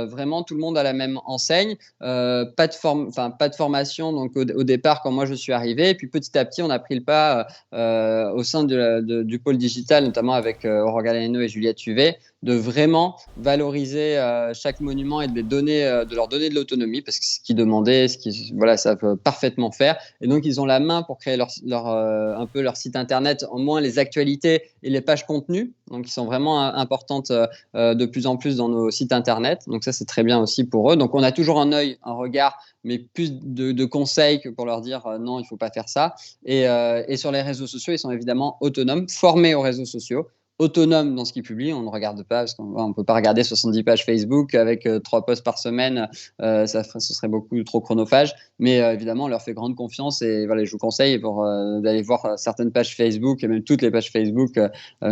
Vraiment, tout le monde a la même enseigne. Pas de formation donc au départ quand moi je suis arrivé. Et puis petit à petit, on a pris le pas au sein du pôle digital, notamment avec Aurore Galeno et Juliette Huvet, de vraiment valoriser chaque monument et de de leur donner de l'autonomie, parce que c'est ce qu'ils demandaient, ce qu'ils voilà, savent parfaitement faire. Et donc, ils ont la main pour créer un peu leur site internet, en moins les actualités et les pages contenues, donc qui sont vraiment importantes de plus en plus dans nos sites internet. Donc ça, c'est très bien aussi pour eux. Donc, on a toujours un œil, un regard, mais plus de conseils que pour leur dire non, il ne faut pas faire ça. Et sur les réseaux sociaux, ils sont évidemment autonomes, formés aux réseaux sociaux, autonomes dans ce qu'ils publient. On ne regarde pas, parce qu'on ne peut pas regarder 70 pages Facebook avec 3 posts par semaine. Ce serait beaucoup trop chronophage. Mais évidemment, on leur fait grande confiance. Et voilà, je vous conseille d'aller voir certaines pages Facebook, et même toutes les pages Facebook.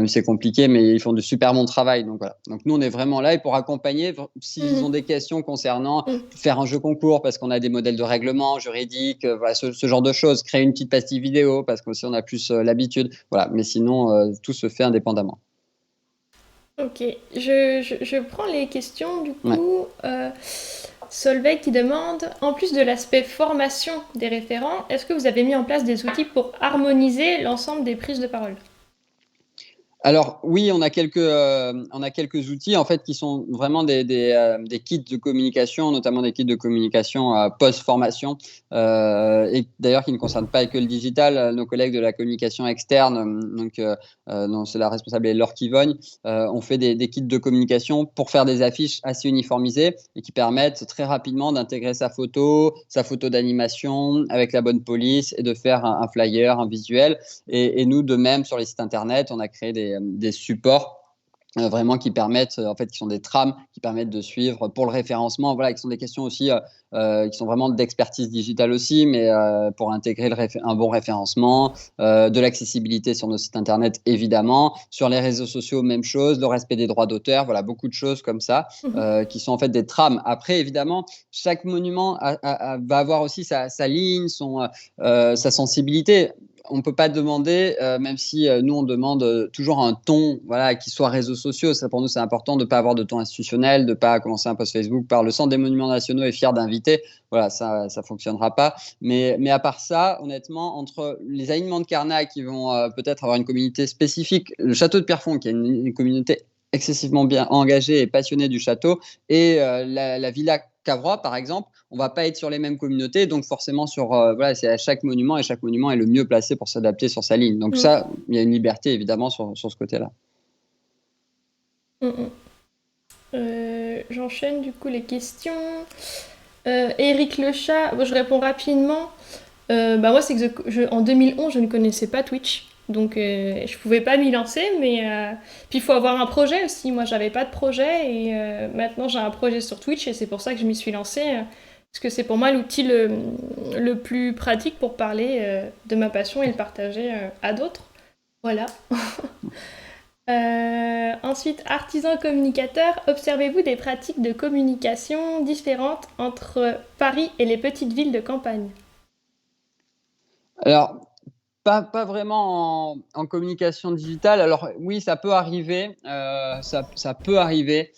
C'est compliqué, mais ils font du super bon travail. Donc voilà. Donc nous, on est vraiment là et pour accompagner s'ils ont Mhm. des questions concernant Mhm. faire un jeu concours, parce qu'on a des modèles de règlement juridique, voilà, ce genre de choses. Créer une petite pastille vidéo, parce qu'aussi on a plus l'habitude. Voilà. Mais sinon, tout se fait indépendamment. Ok, je prends les questions du Ouais. coup. Solveig qui demande, en plus de l'aspect formation des référents, est-ce que vous avez mis en place des outils pour harmoniser l'ensemble des prises de parole? Alors oui, on a quelques outils en fait qui sont vraiment des kits de communication, notamment des kits de communication post-formation, et d'ailleurs qui ne concernent pas que le digital. Nos collègues de la communication externe, dont c'est la responsable est Laure Kivogne, ont fait des kits de communication pour faire des affiches assez uniformisées et qui permettent très rapidement d'intégrer sa photo d'animation avec la bonne police et de faire un flyer, un visuel. Et nous, de même, sur les sites internet, on a créé des supports vraiment qui permettent, en fait, qui sont des trames qui permettent de suivre pour le référencement, voilà, qui sont des questions aussi qui sont vraiment d'expertise digitale aussi, mais pour intégrer un bon référencement, de l'accessibilité sur nos sites internet évidemment, sur les réseaux sociaux même chose, le respect des droits d'auteur, voilà, beaucoup de choses comme ça Mhm. qui sont en fait des trames. Après évidemment, chaque monument va avoir aussi sa ligne, sa sensibilité. On ne peut pas demander, même si nous on demande toujours un ton, voilà, qui soit réseaux sociaux. Ça pour nous c'est important de ne pas avoir de ton institutionnel, de ne pas commencer un post Facebook par le Centre des Monuments Nationaux est fier d'inviter. Voilà, ça fonctionnera pas. Mais à part ça, honnêtement, entre les alignements de Carnac qui vont peut-être avoir une communauté spécifique, le château de Pierrefonds qui a une communauté excessivement bien engagée et passionnée du château, et la Villa Cavrois par exemple, on va pas être sur les mêmes communautés, donc forcément voilà, c'est à chaque monument et chaque monument est le mieux placé pour s'adapter sur sa ligne. Donc Mm. ça, il y a une liberté évidemment sur ce côté-là. Mm, mm. J'enchaîne du coup les questions. Eric Le Chat, bon, je réponds rapidement. Moi, c'est que en 2011, je ne connaissais pas Twitch. Donc, je pouvais pas m'y lancer. Mais puis, il faut avoir un projet aussi. Moi, j'avais pas de projet. Et maintenant, j'ai un projet sur Twitch. Et c'est pour ça que je m'y suis lancée. Parce que c'est pour moi l'outil le plus pratique pour parler de ma passion et le partager à d'autres. Voilà. Ensuite, artisan communicateur, observez-vous des pratiques de communication différentes entre Paris et les petites villes de campagne? Alors, pas vraiment en communication digitale. Alors oui, ça peut arriver, ça peut arriver.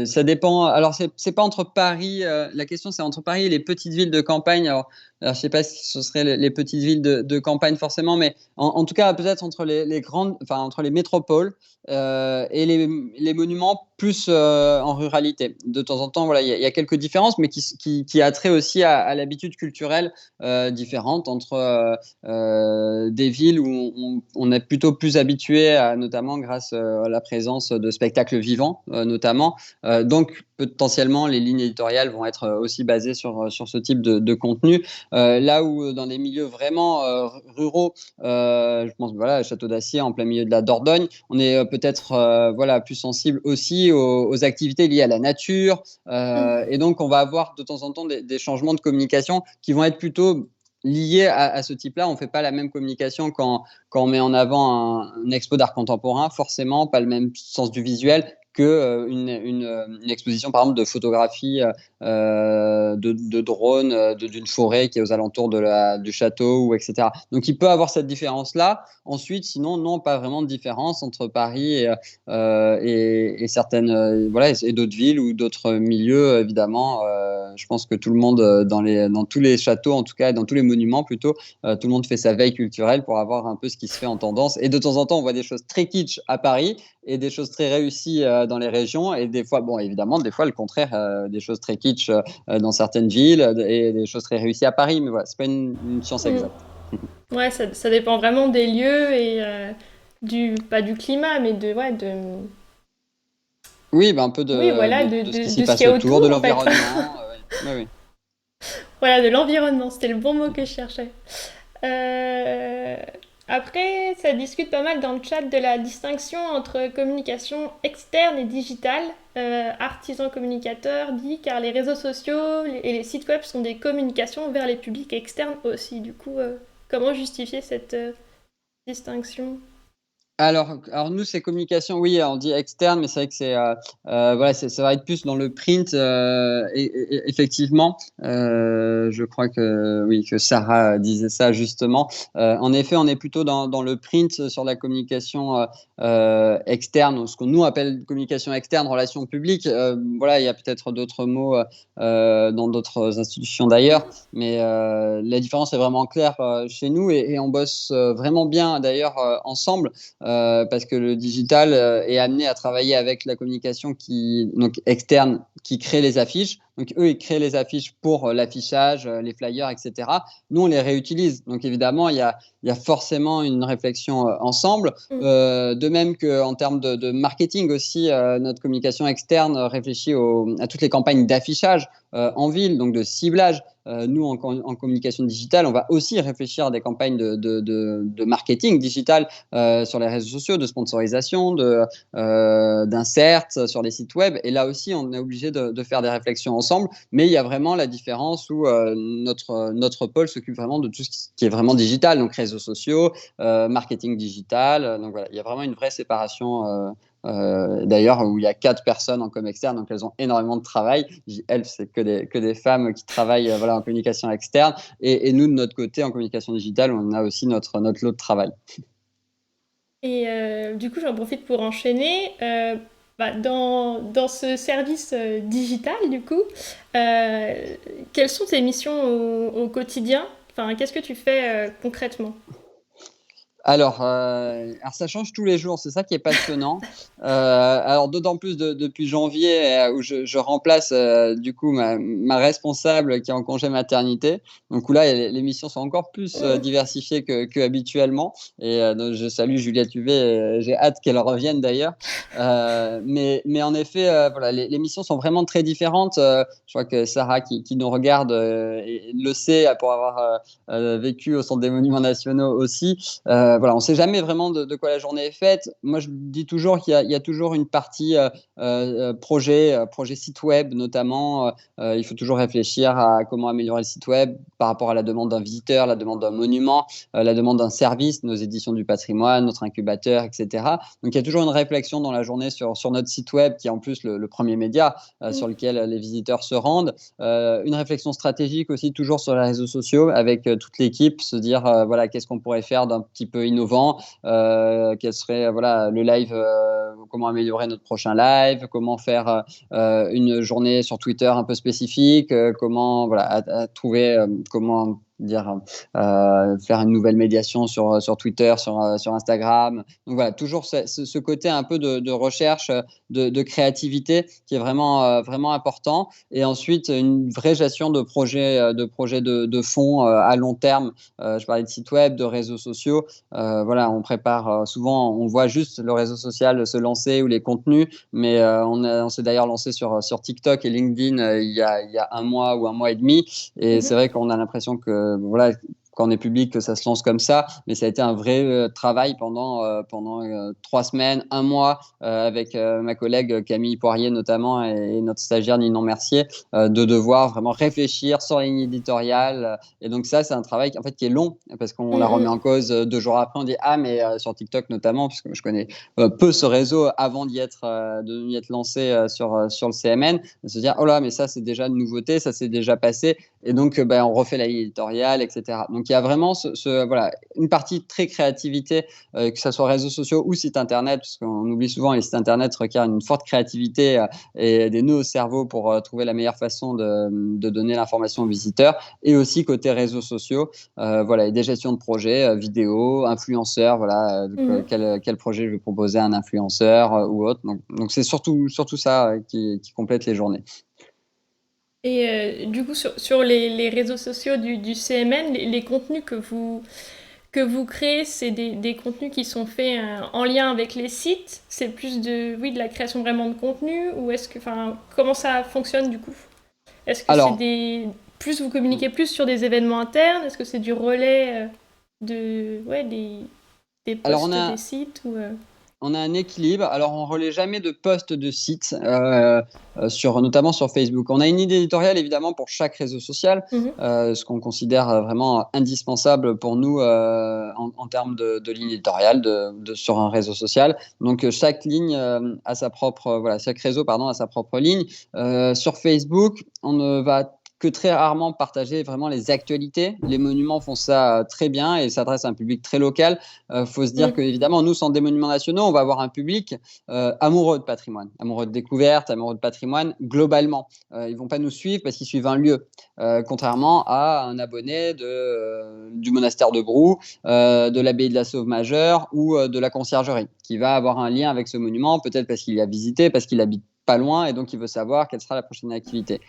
Ça dépend. Alors c'est pas entre Paris. La question c'est entre Paris et les petites villes de campagne. Alors je sais pas si ce serait les petites villes de campagne forcément, mais en tout cas peut-être entre les grandes, enfin entre les métropoles et les monuments plus en ruralité. De temps en temps, voilà, il y a quelques différences, mais qui a trait aussi à l'habitude culturelle différente entre des villes où on est plutôt plus habitué, notamment grâce à la présence de spectacles vivants, notamment. Donc, potentiellement, les lignes éditoriales vont être aussi basées sur ce type de contenu. Là où, dans des milieux vraiment ruraux, je pense, voilà, Château d'Acier, en plein milieu de la Dordogne, on est peut-être voilà, plus sensible aussi aux activités liées à la nature. Mm. Et donc, on va avoir de temps en temps des changements de communication qui vont être plutôt lié à ce type-là. On ne fait pas la même communication quand on met en avant une expo d'art contemporain, forcément, pas le même sens du visuel que une exposition, par exemple, de photographie de drone d'une forêt qui est aux alentours du château, ou etc. Donc, il peut avoir cette différence-là. Ensuite, sinon, non, pas vraiment de différence entre Paris et certaines, voilà, et d'autres villes ou d'autres milieux, évidemment. Je pense que tout le monde, dans tous les châteaux, en tout cas, dans tous les monuments plutôt, tout le monde fait sa veille culturelle pour avoir un peu ce qui se fait en tendance. Et de temps en temps, on voit des choses très kitsch à Paris et des choses très réussies dans les régions. Et des fois, bon, évidemment, des fois, le contraire, des choses très kitsch dans certaines villes et des choses très réussies à Paris. Mais voilà, c'est pas une science Mm. exacte. Ouais, ça dépend vraiment des lieux et pas du climat, mais Oui, ben, un peu oui, voilà, de ce qui s'y de ce qu'il passe y a autour, de autour en fait. l'environnement. Ouais, ouais. Voilà, de l'environnement, c'était le bon mot que je cherchais. Euh, Après, ça discute pas mal dans le chat de la distinction entre communication externe et digitale. Artisan communicateur dit car les réseaux sociaux et les sites web sont des communications vers les publics externes aussi. Du coup, comment justifier cette distinction? Alors nous, c'est communication, oui, on dit externe, mais c'est vrai que voilà, ça va être plus dans le print, effectivement. Je crois que oui, que Sarah disait ça justement. En effet, on est plutôt dans le print sur la communication externe, ce que nous appelle communication externe, relations publiques. Voilà, il y a peut-être d'autres mots dans d'autres institutions d'ailleurs, mais la différence est vraiment claire chez nous et on bosse vraiment bien d'ailleurs ensemble. Parce que le digital est amené à travailler avec la communication donc externe qui crée les affiches. Donc eux, ils créent les affiches pour l'affichage, les flyers, etc. Nous, on les réutilise. Donc évidemment, il y a forcément une réflexion ensemble. Mm. De même qu'en termes de marketing aussi, notre communication externe réfléchit à toutes les campagnes d'affichage en ville, donc de ciblage. Nous, en communication digitale, on va aussi réfléchir à des campagnes de marketing digital sur les réseaux sociaux, de sponsorisation, d'insert sur les sites web. Et là aussi, on est obligé de faire des réflexions ensemble. Mais il y a vraiment la différence où notre pôle s'occupe vraiment de tout ce qui est vraiment digital, donc réseaux sociaux, marketing digital. Donc voilà, il y a vraiment une vraie séparation. D'ailleurs, où il y a 4 personnes en com externe, donc elles ont énormément de travail. Elles, c'est que des femmes qui travaillent voilà, en communication externe. Et nous, de notre côté, en communication digitale, on a aussi notre lot de travail. Et du coup, j'en profite pour enchaîner. Dans ce service digital, du coup, euh, quelles sont tes missions au quotidien? Enfin, qu'est-ce que tu fais Alors, ça change tous les jours, c'est ça qui est passionnant. Alors d'autant plus depuis janvier où je remplace du coup ma responsable qui est en congé maternité. Donc où là les missions sont encore plus concrètement? diversifiées que habituellement. Et donc, je salue Juliette Huvet, j'ai hâte qu'elle revienne d'ailleurs. Mais en effet, voilà, les missions sont vraiment très différentes. Je crois que Sarah qui nous regarde le sait pour avoir vécu au Centre des Monuments Nationaux aussi. Voilà, on ne sait jamais vraiment de quoi la journée est faite. Moi, je dis toujours qu'il y a toujours une partie projet site web notamment. Il faut toujours réfléchir à comment améliorer le site web par rapport à la demande d'un visiteur, la demande d'un monument, la demande d'un service, nos éditions du patrimoine, notre incubateur, etc. Donc, il y a toujours une réflexion dans la journée sur notre site web, qui est en plus le premier média sur lequel les visiteurs se rendent. Une réflexion stratégique aussi, toujours sur les réseaux sociaux, avec toute l'équipe, se dire voilà, qu'est-ce qu'on pourrait faire d'un petit peu innovant, quel serait voilà, le live, comment améliorer notre prochain live, comment faire une journée sur Twitter un peu spécifique, comment voilà, à trouver comment dire, faire une nouvelle médiation sur Twitter, sur Instagram. Donc voilà, toujours ce côté un peu de recherche, de créativité qui est vraiment important. Et ensuite, une vraie gestion de projets de fonds à long terme. Je parlais de sites web, de réseaux sociaux. Voilà, on prépare souvent, on voit juste le réseau social se lancer ou les contenus, mais on s'est d'ailleurs lancé sur TikTok et LinkedIn il y a un mois ou un mois et demi. Et c'est Mhm. vrai qu'on a l'impression que voilà, quand on est public, que ça se lance comme ça, mais ça a été un vrai travail pendant 3 semaines, un mois, avec ma collègue Camille Poirier notamment et notre stagiaire Ninon Mercier, de devoir vraiment réfléchir sur la ligne éditoriale. Et donc ça, c'est un travail en fait, qui est long, parce qu'on la remet Mhm. en cause 2 jours après. On dit, ah, mais sur TikTok notamment, parce que je connais peu ce réseau avant de y être lancé sur le CMN, de se dire, oh là, mais ça, c'est déjà une nouveauté, ça s'est déjà passé. Et donc, ben, on refait la ligne éditoriale, etc. Donc, il y a vraiment voilà, une partie très créativité, que ce soit réseaux sociaux ou site internet, parce qu'on oublie souvent les sites internet requièrent une forte créativité et des nœuds au cerveau pour trouver la meilleure façon de donner l'information aux visiteurs. Et aussi côté réseaux sociaux, voilà, et des gestions de projets, vidéo, influenceurs, voilà, Mhm. quel projet je vais proposer à un influenceur ou autre. Donc c'est surtout ça qui complète les journées. Et du coup, sur les réseaux sociaux du CMN, les contenus que vous créez, c'est des contenus qui sont faits en lien avec les sites? C'est plus oui, de la création vraiment de contenu? Ou enfin, comment ça fonctionne du coup? Est-ce que c'est Alors, vous communiquez plus sur des événements internes? Est-ce que c'est du relais ouais, des alors on posts des a, sites on a un équilibre. Alors, on relaie jamais de posts de sites, notamment sur Facebook. On a une ligne éditoriale, évidemment, pour chaque réseau social, Mhm. ce qu'on considère vraiment indispensable pour nous en termes de ligne éditoriale sur un réseau social. Donc, chaque ligne a sa propre, voilà, chaque réseau, pardon, a sa propre ligne. Sur Facebook, on ne va que très rarement partager vraiment les actualités. Les monuments font ça très bien et s'adressent à un public très local. Faut se dire Mhm. qu'évidemment, nous, sans des monuments nationaux, on va avoir un public amoureux de patrimoine, amoureux de découverte, amoureux de patrimoine globalement. Ils vont pas nous suivre parce qu'ils suivent un lieu, contrairement à un abonné du monastère de Brou, de l'abbaye de la Sauve Majeure ou de la conciergerie, qui va avoir un lien avec ce monument, peut-être parce qu'il y a visité, parce qu'il habite pas loin et donc il veut savoir quelle sera la prochaine activité.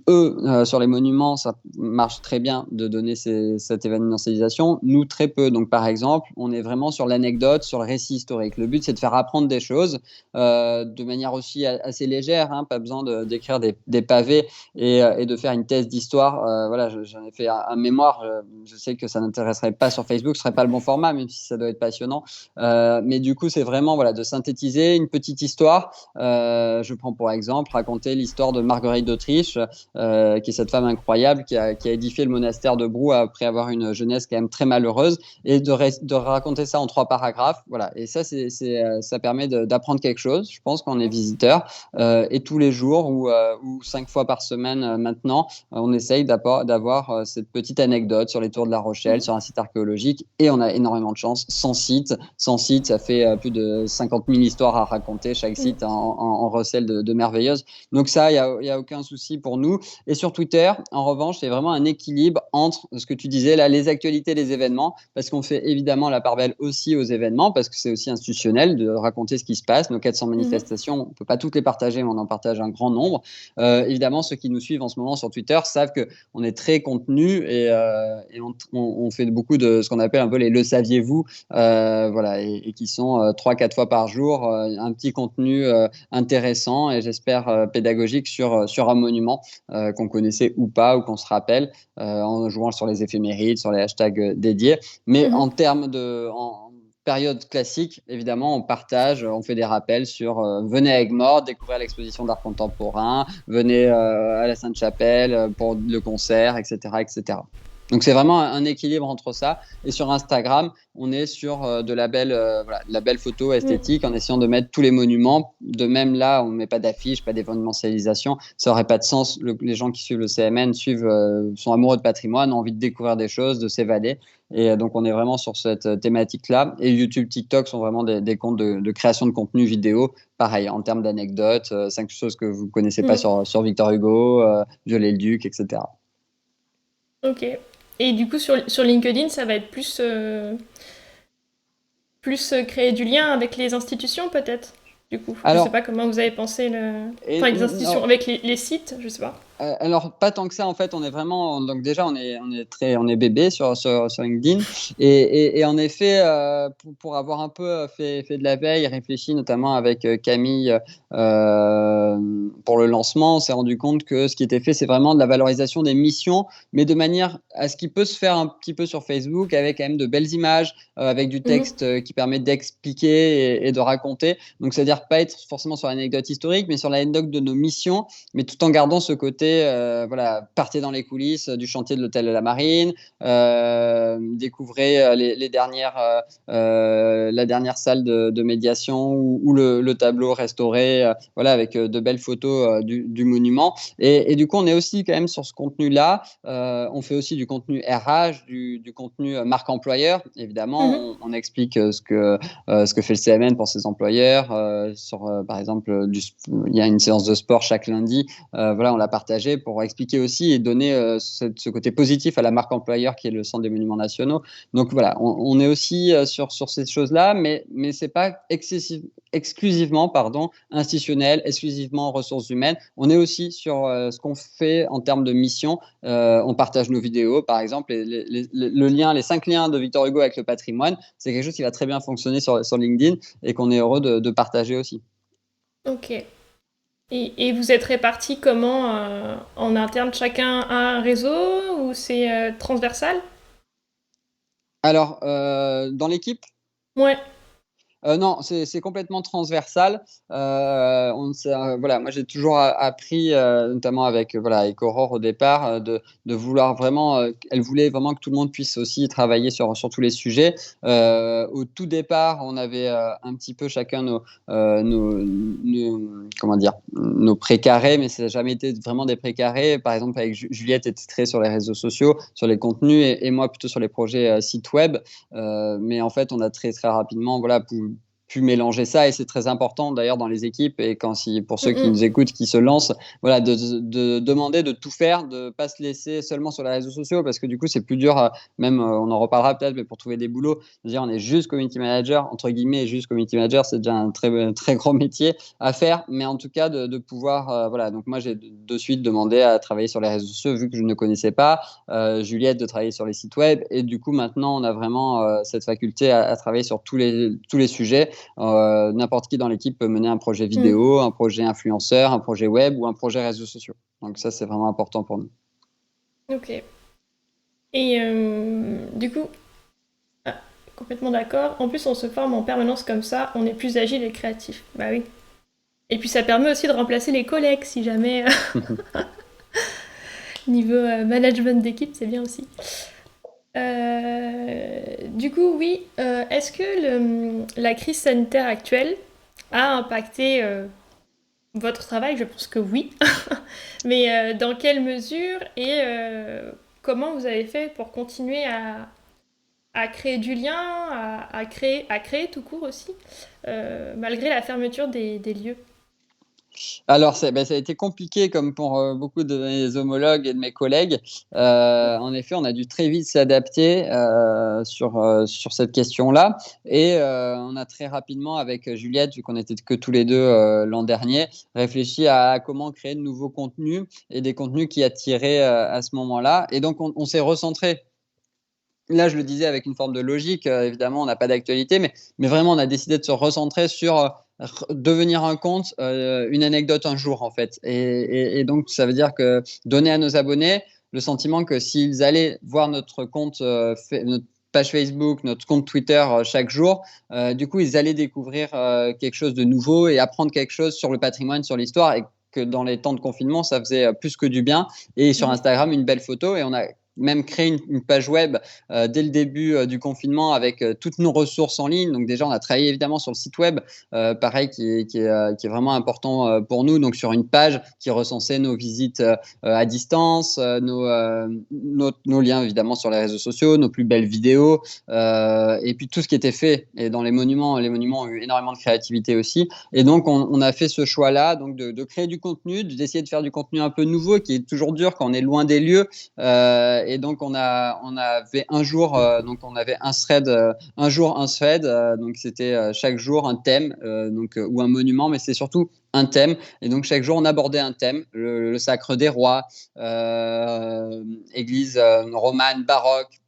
Eux, sur les monuments, ça marche très bien de donner cette événementialisation. Nous, très peu. Donc, par exemple, on est vraiment sur l'anecdote, sur le récit historique. Le but, c'est de faire apprendre des choses de manière aussi assez légère. Hein, pas besoin d'écrire des pavés et de faire une thèse d'histoire. Voilà, j'en ai fait un mémoire. Je sais que ça n'intéresserait pas sur Facebook, ce serait pas le bon format, même si ça doit être passionnant. Mais du coup, c'est vraiment voilà, de synthétiser une petite histoire. Je prends pour exemple raconter l'histoire de Marguerite d'Autriche, qui est cette femme incroyable qui a édifié le monastère de Brou après avoir une jeunesse quand même très malheureuse, et de raconter ça en 3 paragraphes. Voilà. Et ça, ça permet d'apprendre quelque chose. Je pense qu'on est visiteur et tous les jours ou 5 fois par semaine maintenant, on essaye d'avoir cette petite anecdote sur les tours de La Rochelle, Mhm. sur un site archéologique, et on a énormément de chance. Sans site, ça fait plus de 50 000 histoires à raconter. Chaque Mhm. site en recèle de merveilleuses. Donc ça, il y a aucun souci pour nous. Et sur Twitter, en revanche, c'est vraiment un équilibre entre ce que tu disais là, les actualités, les événements, parce qu'on fait évidemment la part belle aussi aux événements, parce que c'est aussi institutionnel de raconter ce qui se passe. Nos 400 Mhm. manifestations, on ne peut pas toutes les partager, mais on en partage un grand nombre. Évidemment, ceux qui nous suivent en ce moment sur Twitter savent qu'on est très contenu et on fait beaucoup de ce qu'on appelle un peu les le saviez-vous, voilà, et qui sont 3-4 fois par jour, un petit contenu intéressant et j'espère pédagogique sur un monument qu'on connaissait ou pas, ou qu'on se rappelle, en jouant sur les éphémérides, sur les hashtags dédiés. Mais Mhm. en période classique, évidemment, on partage, on fait des rappels sur venez à Aigues-Mortes, découvrir l'exposition d'art contemporain, venez à la Sainte-Chapelle pour le concert, etc., etc. Donc c'est vraiment un équilibre entre ça. Et sur Instagram, on est sur voilà, de la belle photo Mhm. esthétique en essayant de mettre tous les monuments. De même là, on ne met pas d'affiches, pas d'événementialisation. Ça n'aurait pas de sens. Les gens qui suivent le CMN sont amoureux de patrimoine, ont envie de découvrir des choses, de s'évader. Et donc on est vraiment sur cette thématique-là. Et YouTube, TikTok sont vraiment des comptes de création de contenu vidéo. Pareil, en termes d'anecdotes, 5 choses que vous ne connaissez pas Mhm. sur Victor Hugo, Viollet-le-Duc, etc. Ok. Et du coup, sur LinkedIn, ça va être plus créer du lien avec les institutions, peut-être. Du coup, je sais Alors, pas comment vous avez pensé Enfin, les institutions, non, avec les sites, je sais pas. alors pas tant que ça en fait, on est vraiment donc déjà on est bébé sur LinkedIn et en effet pour avoir un peu fait de la veille, réfléchi notamment avec Camille pour le lancement, on s'est rendu compte que ce qui était fait c'est vraiment de la valorisation des missions, mais de manière à ce qui peut se faire un petit peu sur Facebook avec quand même de belles images, avec du Mhm. texte qui permet d'expliquer et de raconter. Donc c'est-à-dire pas être forcément sur l'anecdote historique, mais sur l'anecdote de nos missions, mais tout en gardant ce côté, voilà, partez dans les coulisses du chantier de l'hôtel de la Marine, découvrez la dernière salle de médiation ou le tableau restauré, voilà, avec de belles photos du monument. Et du coup, on est aussi quand même sur ce contenu-là. On fait aussi du contenu RH, du contenu marque employeur. Évidemment, Mhm. on explique ce que fait le CMN pour ses employeurs. Par exemple, il y a une séance de sport chaque lundi. Voilà, on l'a partagé pour expliquer aussi et donner ce côté positif à la marque employeur qui est le Centre des Monuments Nationaux. Donc voilà, on est aussi sur ces choses-là, mais ce n'est pas exclusivement institutionnel, exclusivement ressources humaines. On est aussi sur ce qu'on fait en termes de mission. On partage nos vidéos, par exemple, les 5 liens de Victor Hugo avec le patrimoine, c'est quelque chose qui va très bien fonctionner sur LinkedIn et qu'on est heureux de partager aussi. Ok. Et vous êtes répartis comment en interne? Chacun a un réseau ou c'est transversal? Alors, dans l'équipe, Ouais. Non, c'est complètement transversal. Voilà, moi j'ai toujours appris, notamment avec voilà, avec Aurore au départ, de vouloir vraiment. Elle voulait vraiment que tout le monde puisse aussi travailler sur tous les sujets. Au tout départ, on avait un petit peu chacun comment dire, nos précarés, mais ça n'a jamais été vraiment des précarés. Par exemple, avec Juliette était très sur les réseaux sociaux, sur les contenus, et moi plutôt sur les projets sites web. Mais en fait, on a très très rapidement voilà, pu mélanger ça, et c'est très important d'ailleurs dans les équipes, et pour ceux qui Mm, nous écoutent, qui se lancent, voilà, de demander de tout faire, de ne pas se laisser seulement sur les réseaux sociaux, parce que du coup c'est plus dur, même on en reparlera peut-être, mais pour trouver des boulots, dire on est juste community manager, entre guillemets, et juste community manager, c'est déjà un très, très gros métier à faire, mais en tout cas de pouvoir, voilà, donc moi j'ai de suite demandé à travailler sur les réseaux sociaux vu que je ne connaissais pas, Juliette de travailler sur les sites web, et du coup maintenant on a vraiment cette faculté à travailler sur tous les sujets. N'importe qui dans l'équipe peut mener un projet mm. vidéo, un projet influenceur, un projet web ou un projet réseaux sociaux. Donc ça, c'est vraiment important pour nous. Ok. Et du coup, ah, complètement d'accord. En plus, on se forme en permanence comme ça, on est plus agile et créatif. Bah oui. Et puis ça permet aussi de remplacer les collègues si jamais niveau management d'équipe, c'est bien aussi. Du coup, oui, est-ce que la crise sanitaire actuelle a impacté votre travail? Je pense que oui. Mais dans quelle mesure et comment vous avez fait pour continuer à créer du lien, à créer tout court aussi, malgré la fermeture des lieux? Alors, ça a été compliqué comme pour beaucoup de mes homologues et de mes collègues. En effet, on a dû très vite s'adapter sur cette question-là. Et on a très rapidement, avec Juliette, vu qu'on n'était que tous les deux l'an dernier, réfléchi à comment créer de nouveaux contenus, et des contenus qui attiraient à ce moment-là. Et donc, on s'est recentré. Là, je le disais avec une forme de logique, évidemment, on n'a pas d'actualité, mais vraiment, on a décidé de se recentrer sur devenir un compte, une anecdote un jour, en fait. Et donc, ça veut dire que donner à nos abonnés le sentiment que s'ils allaient voir notre compte, notre page Facebook, notre compte Twitter chaque jour, du coup, ils allaient découvrir quelque chose de nouveau et apprendre quelque chose sur le patrimoine, sur l'histoire, et que dans les temps de confinement, ça faisait plus que du bien. Et sur Mhm. Instagram, une belle photo, et on a même créé une page web dès le début du confinement, avec toutes nos ressources en ligne. Donc déjà, on a travaillé évidemment sur le site web, pareil, qui est vraiment important pour nous. Donc sur une page qui recensait nos visites à distance, nos liens évidemment sur les réseaux sociaux, nos plus belles vidéos, et puis tout ce qui était fait. Et dans les monuments ont eu énormément de créativité aussi. Et donc on a fait ce choix-là, donc de créer du contenu, d'essayer de faire du contenu un peu nouveau, qui est toujours dur quand on est loin des lieux. Et donc on avait un jour, donc on avait un thread, un jour un thread, donc c'était chaque jour un thème, ou un monument, mais c'est surtout un thème. Et donc chaque jour on abordait un thème, le sacre des rois, église romane, baroque,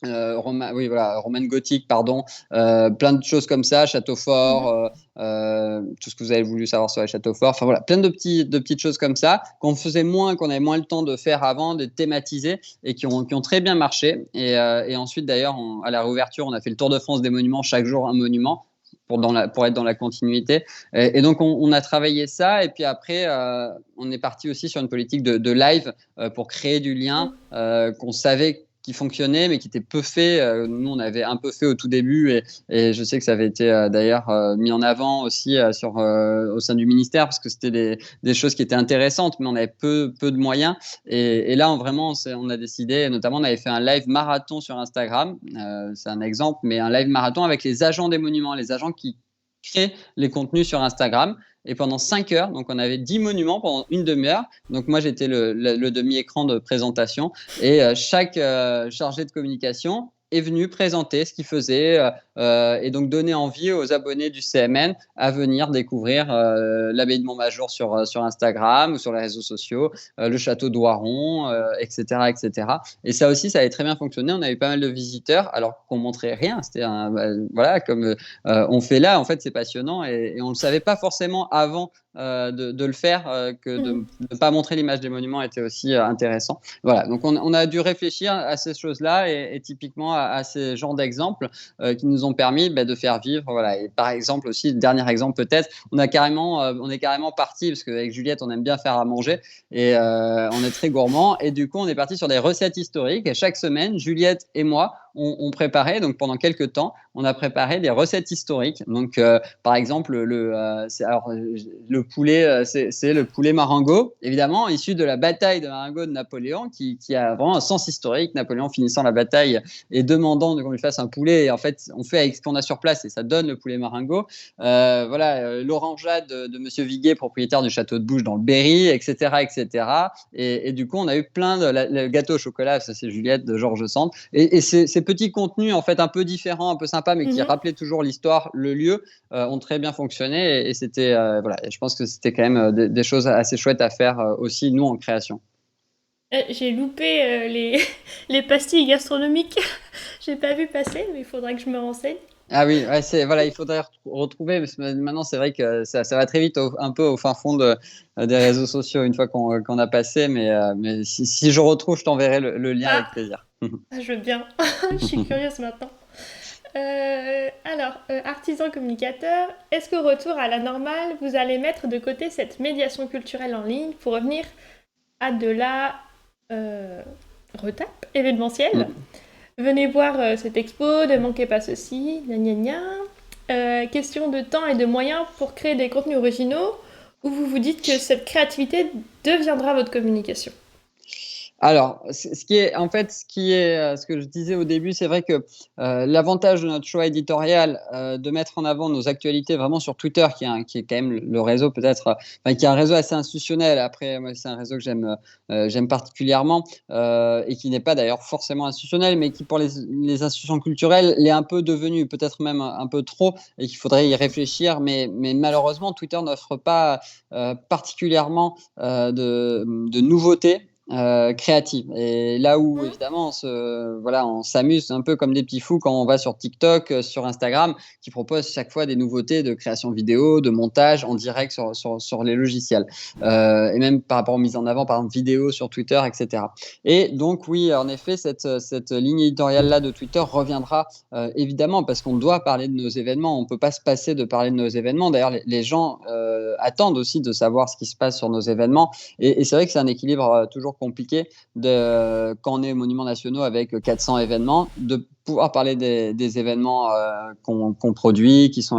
oui, voilà, romaine gothique, pardon, plein de choses comme ça, château fort, Mhm. tout ce que vous avez voulu savoir sur les châteaux forts, enfin voilà, plein de petites choses comme ça qu'on qu'on avait moins le temps de faire avant, de thématiser, et qui ont très bien marché. Et ensuite d'ailleurs, à la réouverture, on a fait le tour de France des monuments, chaque jour un monument. Pour être dans la continuité. Et donc, on a travaillé ça. Et puis après, on est parti aussi sur une politique de live, pour créer du lien, Mhm. qu'on savait qui fonctionnait, mais qui était peu fait. Nous, on avait un peu fait au tout début, et je sais que ça avait été d'ailleurs mis en avant aussi au sein du ministère, parce que c'était des choses qui étaient intéressantes, mais on avait peu de moyens. Et là, vraiment, on a décidé, notamment, on avait fait un live marathon sur Instagram. C'est un exemple, mais un live marathon avec les agents des monuments, les agents qui créent les contenus sur Instagram. Et pendant 5 heures, donc on avait 10 monuments pendant une demi-heure. Donc moi, j'étais le demi-écran de présentation, et chaque chargé de communication est venu présenter ce qu'il faisait, et donc donner envie aux abonnés du CMN à venir découvrir l'abbaye de Montmajour sur Instagram ou sur les réseaux sociaux, le château d'Oiron, etc., etc. Et ça aussi, ça avait très bien fonctionné. On avait pas mal de visiteurs, alors qu'on montrait rien. C'était voilà, comme on fait là, en fait, c'est passionnant, et on ne le savait pas forcément avant de le faire, que de Mmh. ne pas montrer l'image des monuments était aussi intéressant. Voilà, donc on a dû réfléchir à ces choses-là et typiquement à ces genres d'exemples qui nous ont permis de faire vivre. Voilà. Et par exemple aussi, dernier exemple peut-être, on est carrément parti, parce qu'avec Juliette, on aime bien faire à manger et on est très gourmand. Et du coup, on est parti sur des recettes historiques. Et chaque semaine, Juliette et moi, on préparait, donc pendant quelques temps, on a préparé des recettes historiques. Donc, par exemple, le poulet, c'est le poulet Marengo, évidemment, issu de la bataille de Marengo de Napoléon, qui a vraiment un sens historique. Napoléon finissant la bataille et demandant qu'on lui fasse un poulet. Et en fait, on fait avec ce qu'on a sur place et ça donne le poulet Marengo. L'orangeade de Monsieur Viguier, propriétaire du château de Bouches dans le Berry, etc., etc. Et du coup, on a eu plein le gâteau au chocolat, ça c'est Juliette de Georges Sand. Et ces petits contenus en fait un peu différents, un peu sympas, mais qui Mmh. rappelaient toujours l'histoire, le lieu, ont très bien fonctionné. Et c'était voilà. Et je pense que c'était quand même des choses assez chouettes à faire aussi nous en création. J'ai loupé les pastilles gastronomiques. J'ai pas vu passer, mais il faudra que je me renseigne. Ah oui, ouais, voilà, il faudrait retrouver, parce que maintenant c'est vrai que ça va très vite un peu au fin fond des réseaux sociaux une fois qu'on a passé, mais si je retrouve, je t'enverrai le lien avec Ah, plaisir. je veux bien. Je suis curieuse maintenant. Alors, artisan communicateur, est-ce qu'au retour à la normale, vous allez mettre de côté cette médiation culturelle en ligne pour revenir à de la euh, retape événementielle? Venez voir cette expo, ne manquez pas ceci, gna gna gna. Question de temps et de moyens pour créer des contenus originaux, ou vous vous dites que cette créativité deviendra votre communication? Alors, ce que je disais au début, c'est vrai que l'avantage de notre choix éditorial, de mettre en avant nos actualités vraiment sur Twitter, qui est quand même le réseau peut-être, qui est un réseau assez institutionnel. Après, moi, c'est un réseau que j'aime particulièrement et qui n'est pas d'ailleurs forcément institutionnel, mais qui pour les institutions culturelles l'est un peu devenu, peut-être même un peu trop, et qu'il faudrait y réfléchir. Mais malheureusement, Twitter n'offre pas particulièrement de nouveautés créative. Et là où Hmm. évidemment voilà, on s'amuse un peu comme des petits fous quand on va sur TikTok, sur Instagram, qui proposent chaque fois des nouveautés de création vidéo, de montage en direct sur les logiciels. Et même par rapport aux mises en avant, par exemple vidéo sur Twitter, etc. Et donc oui, en effet, cette ligne éditoriale-là de Twitter reviendra évidemment parce qu'on doit parler de nos événements. On ne peut pas se passer de parler de nos événements. D'ailleurs, les gens attendent aussi de savoir ce qui se passe sur nos événements. Et c'est vrai que c'est un équilibre toujours compliqué quand on est monuments nationaux avec 400 événements, de pouvoir parler des événements qu'on produit, qui sont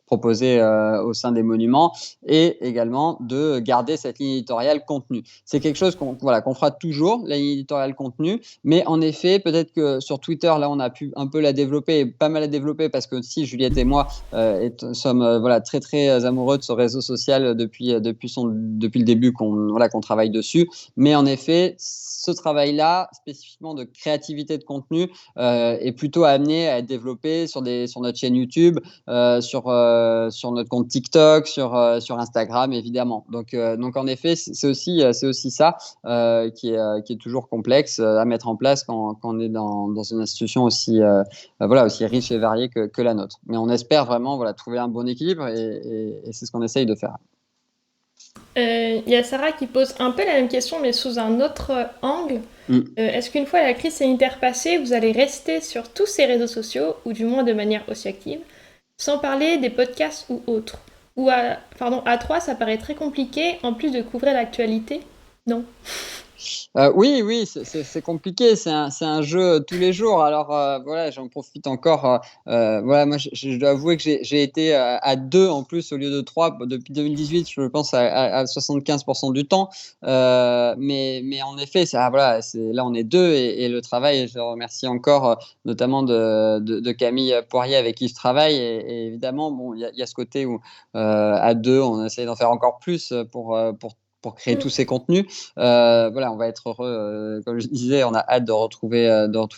proposés au sein des monuments, et également de garder cette ligne éditoriale contenue. C'est quelque chose qu'on fera toujours, la ligne éditoriale contenue, mais en effet, peut-être que sur Twitter, là, on a pu un peu la développer, pas mal la développer, parce que si Juliette et moi sommes très très amoureux de ce réseau social depuis le début qu'on travaille dessus. Mais en effet, ce travail-là, spécifiquement de créativité de contenu, est plutôt amené à être développé sur notre chaîne YouTube, sur notre compte TikTok, sur Instagram, évidemment. Donc en effet, c'est aussi ça qui est toujours complexe à mettre en place quand on est dans une institution aussi riche et variée que la nôtre. Mais on espère vraiment trouver un bon équilibre et c'est ce qu'on essaye de faire. Il y a Sarah qui pose un peu la même question, mais sous un autre angle. Mm. Est-ce qu'une fois la crise sanitaire passée, vous allez rester sur tous ces réseaux sociaux, ou du moins de manière aussi active, sans parler des podcasts ou autres? Pardon, à 3, ça paraît très compliqué, en plus de couvrir l'actualité? Non. Oui, oui, c'est compliqué. C'est un jeu tous les jours. Alors voilà, j'en profite encore. Voilà, moi, je dois avouer que j'ai été à deux en plus au lieu de trois depuis 2018. Je pense à 75% du temps. Mais en effet, voilà, là on est deux et le travail. Je remercie encore notamment de Camille Poirier avec qui je travaille. Et évidemment, bon, il y a ce côté où à deux, on essaie d'en faire encore plus pour pour créer Mm. tous ces contenus. Voilà, on va être heureux. Comme je disais, on a hâte de retrouver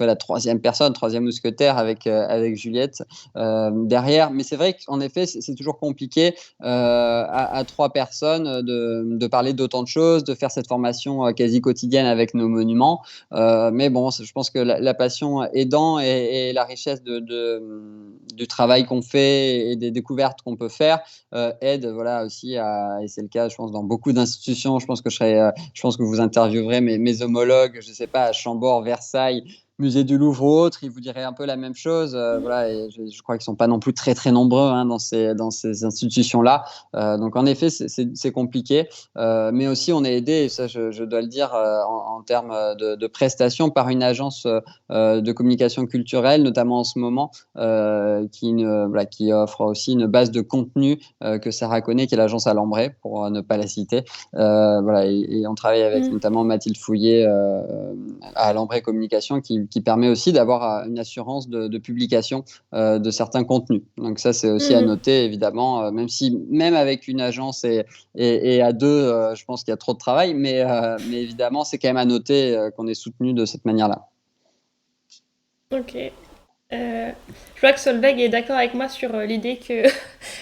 la troisième personne, troisième mousquetaire avec Juliette derrière. Mais c'est vrai qu'en effet, c'est toujours compliqué à trois personnes de parler d'autant de choses, de faire cette formation quasi quotidienne avec nos monuments. Mais bon, je pense que la passion aidant et la richesse du travail qu'on fait et des découvertes qu'on peut faire aide voilà, aussi et c'est le cas, je pense, dans beaucoup d'institutions. Je pense que vous interviewerez mes homologues, je ne sais pas, à Chambord, Versailles, Musée du Louvre ou autre, ils vous diraient un peu la même chose. Voilà, et je crois qu'ils ne sont pas non plus très, très nombreux hein, dans ces institutions-là. Donc, en effet, c'est compliqué. Mais aussi, on est aidé, et ça, je dois le dire, en termes de prestations par une agence de communication culturelle, notamment en ce moment, qui offre aussi une base de contenu que Sarah connaît, qui est l'agence à Lambray, pour ne pas la citer. Voilà, et on travaille avec Mm. notamment Mathilde Fouillet à Lambray Communication, qui permet aussi d'avoir une assurance de publication de certains contenus. Donc ça, c'est aussi à Mhm. noter, évidemment, même si même avec une agence et à deux, je pense qu'il y a trop de travail, mais évidemment, c'est quand même à noter qu'on est soutenu de cette manière-là. Ok. Je vois que Solveig est d'accord avec moi sur l'idée que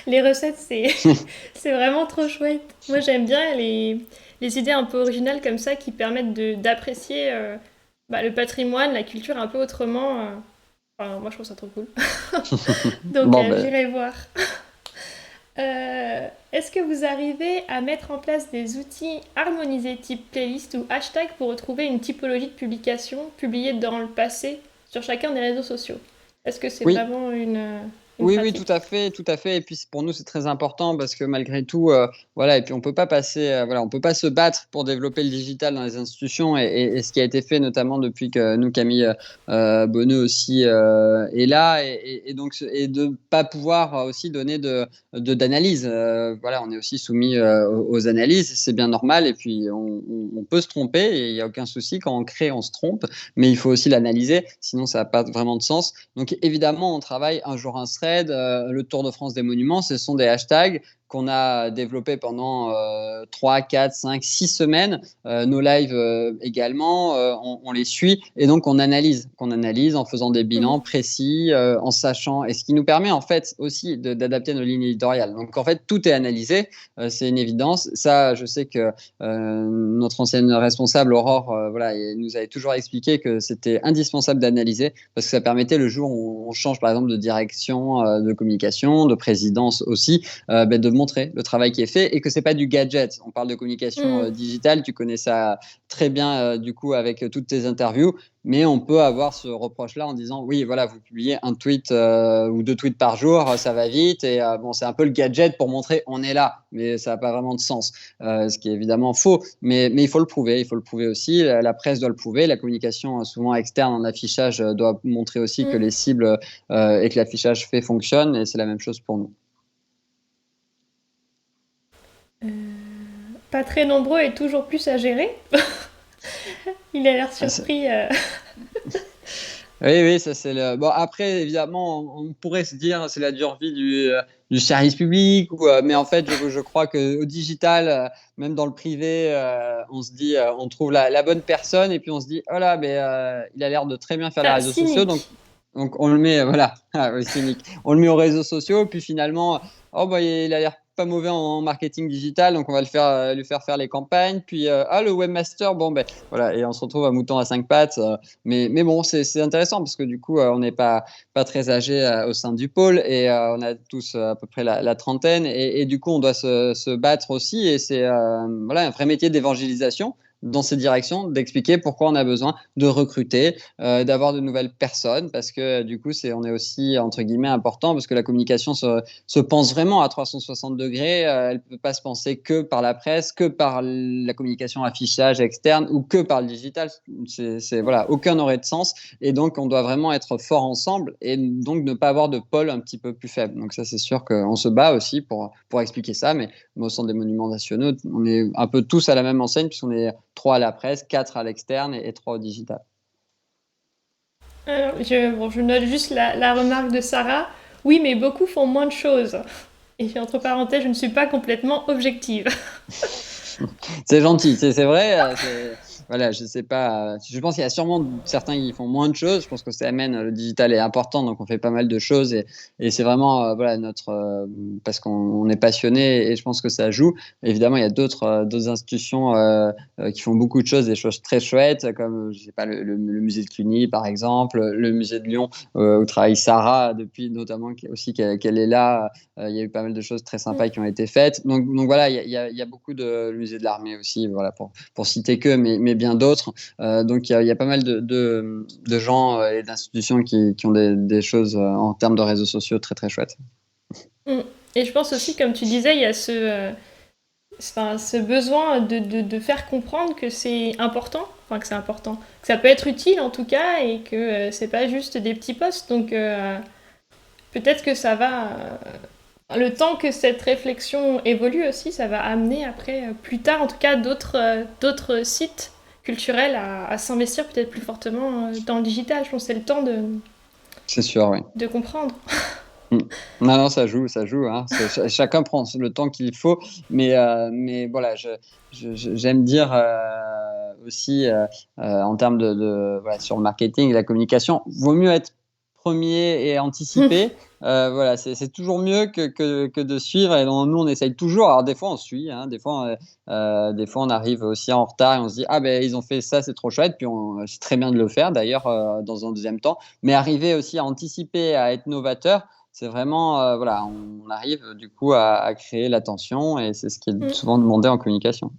les recettes, c'est vraiment trop chouette. Moi, j'aime bien les idées un peu originales comme ça qui permettent d'apprécier le patrimoine, la culture un peu autrement. Enfin, moi, je trouve ça trop cool. Donc, Bon, ben, j'irai voir. Est-ce que vous arrivez à mettre en place des outils harmonisés type playlist ou hashtag pour retrouver une typologie de publication publiée dans le passé sur chacun des réseaux sociaux? Est-ce que c'est oui, vraiment une oui, oui, tout pratique? à fait, tout à fait. Et puis pour nous, c'est très important parce que malgré tout, voilà, et puis on peut pas passer, voilà, on peut pas se battre pour développer le digital dans les institutions. Et ce qui a été fait notamment depuis que nous, Camille Bonneux aussi est là, et donc et de pas pouvoir aussi donner d'analyse. Voilà, on est aussi soumis aux analyses, c'est bien normal. Et puis on peut se tromper, et il y a aucun souci quand on crée, on se trompe, mais il faut aussi l'analyser, sinon ça n'a pas vraiment de sens. Donc évidemment, on travaille un jour un thread, le Tour de France des monuments, ce sont des hashtags qu'on a développés pendant 3, 4, 5, 6 semaines. Nos lives également, on les suit et donc qu'on analyse en faisant des bilans Mhm. précis, en sachant, et ce qui nous permet en fait aussi d'adapter nos lignes éditoriales. Donc en fait, tout est analysé, c'est une évidence. Ça, je sais que notre ancienne responsable, Aurore, voilà, nous avait toujours expliqué que c'était indispensable d'analyser parce que ça permettait le jour où on change par exemple de direction de communication, de présidence aussi, de montrer le travail qui est fait et que c'est pas du gadget. On parle de communication Mhm. digitale, tu connais ça très bien du coup avec toutes tes interviews, mais on peut avoir ce reproche-là en disant oui, voilà, vous publiez un tweet ou deux tweets par jour, ça va vite et bon, c'est un peu le gadget pour montrer on est là, mais ça n'a pas vraiment de sens, ce qui est évidemment faux, mais il faut le prouver aussi, la presse doit le prouver, la communication souvent externe en affichage doit montrer aussi que Mhm. les cibles et que l'affichage fait fonctionne, et c'est la même chose pour nous. Pas très nombreux et toujours plus à gérer. Il a l'air Ah, surpris. oui, oui, ça c'est le. Bon, après, évidemment, on pourrait se dire c'est la dure vie du service public, mais en fait, je crois qu'au digital, même dans le privé, on se dit, on trouve la bonne personne, et puis on se dit, oh là, mais il a l'air de très bien faire les Ah, réseaux sociaux, cynique. donc on le met, voilà, ah, oui, cynique, on le met aux réseaux sociaux, puis finalement, oh bah, il a l'air pas mauvais en marketing digital, donc on va lui faire les campagnes, puis ah, le webmaster, bon ben voilà, et on se retrouve à mouton à cinq pattes. Mais bon, c'est intéressant parce que du coup, on n'est pas très âgé au sein du pôle, et on a tous à peu près la trentaine, et du coup, on doit se battre aussi, et c'est voilà, un vrai métier d'évangélisation dans cette direction, d'expliquer pourquoi on a besoin de recruter, d'avoir de nouvelles personnes, parce que du coup, on est aussi, entre guillemets, important, parce que la communication se pense vraiment à 360 degrés. Elle ne peut pas se penser que par la presse, que par la communication affichage externe ou que par le digital. Voilà, aucun n'aurait de sens. Et donc, on doit vraiment être fort ensemble et donc ne pas avoir de pôle un petit peu plus faible. Donc ça, c'est sûr qu'on se bat aussi pour expliquer ça. Mais au Centre des Monuments Nationaux, on est un peu tous à la même enseigne puisqu'on est 3 à la presse, 4 à l'externe et 3 au digital. Bon, je note juste la remarque de Sarah. Oui, mais beaucoup font moins de choses. Et puis, entre parenthèses, je ne suis pas complètement objective. C'est gentil, c'est vrai. Voilà, je sais pas. Je pense qu'il y a sûrement certains qui font moins de choses. Je pense que ça amène le digital est important, donc on fait pas mal de choses et c'est vraiment voilà parce qu'on est passionné et je pense que ça joue. Évidemment, il y a d'autres institutions qui font beaucoup de choses, des choses très chouettes, comme je sais pas le musée de Cluny par exemple, le musée de Lyon où travaille Sarah depuis notamment aussi qu'elle est là. Il y a eu pas mal de choses très sympas qui ont été faites. Donc voilà, il y a beaucoup de le musée de l'armée aussi, voilà, pour citer que, mais bien d'autres. Donc il y a pas mal de gens et d'institutions qui ont des choses en termes de réseaux sociaux très très chouettes. Mm. Et je pense aussi, comme tu disais, il y a ce besoin de faire comprendre que c'est important, enfin que c'est important, que ça peut être utile en tout cas, et que c'est pas juste des petits posts. Donc peut-être que ça va, le temps que cette réflexion évolue aussi, ça va amener après, plus tard en tout cas, d'autres sites culturels à s'investir peut-être plus fortement dans le digital. Je pense que c'est le temps C'est sûr, oui. de comprendre. Mm. Non, non, ça joue, hein. Chacun prend le temps qu'il faut, mais voilà, j'aime dire aussi en termes voilà, sur le marketing et la communication, vaut mieux être premier et anticiper. Voilà, c'est toujours mieux que de suivre. Et donc, nous, on essaye toujours. Alors, des fois, on suit, hein, des fois, on arrive aussi en retard et on se dit, ah ben, ils ont fait ça, c'est trop chouette. Puis, c'est très bien de le faire, d'ailleurs, dans un deuxième temps. Mais arriver aussi à anticiper, à être novateur, c'est vraiment, voilà, on arrive du coup à créer l'attention et c'est ce qui est Mm. souvent demandé en communication.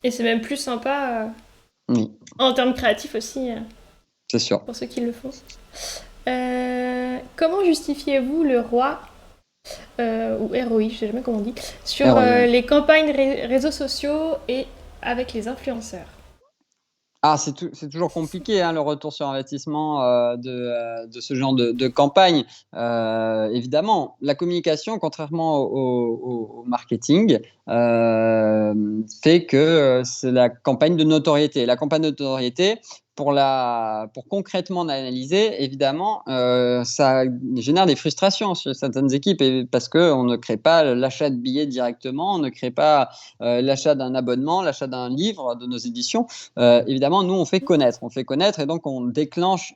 Et c'est même plus sympa Oui, en termes créatifs aussi c'est sûr. pour ceux qui le font. Comment justifiez-vous le roi ou ROI, je sais jamais comment on dit, sur ROI. les campagnes réseaux sociaux et avec les influenceurs? Ah, c'est toujours compliqué, hein, le retour sur investissement de ce genre de campagne. Évidemment, la communication, contrairement au marketing, fait que c'est la campagne de notoriété. La campagne de notoriété, pour concrètement l'analyser, évidemment, ça génère des frustrations sur certaines équipes parce qu'on ne crée pas l'achat de billets directement, on ne crée pas l'achat d'un abonnement, l'achat d'un livre de nos éditions. Évidemment, nous, on fait connaître et donc on déclenche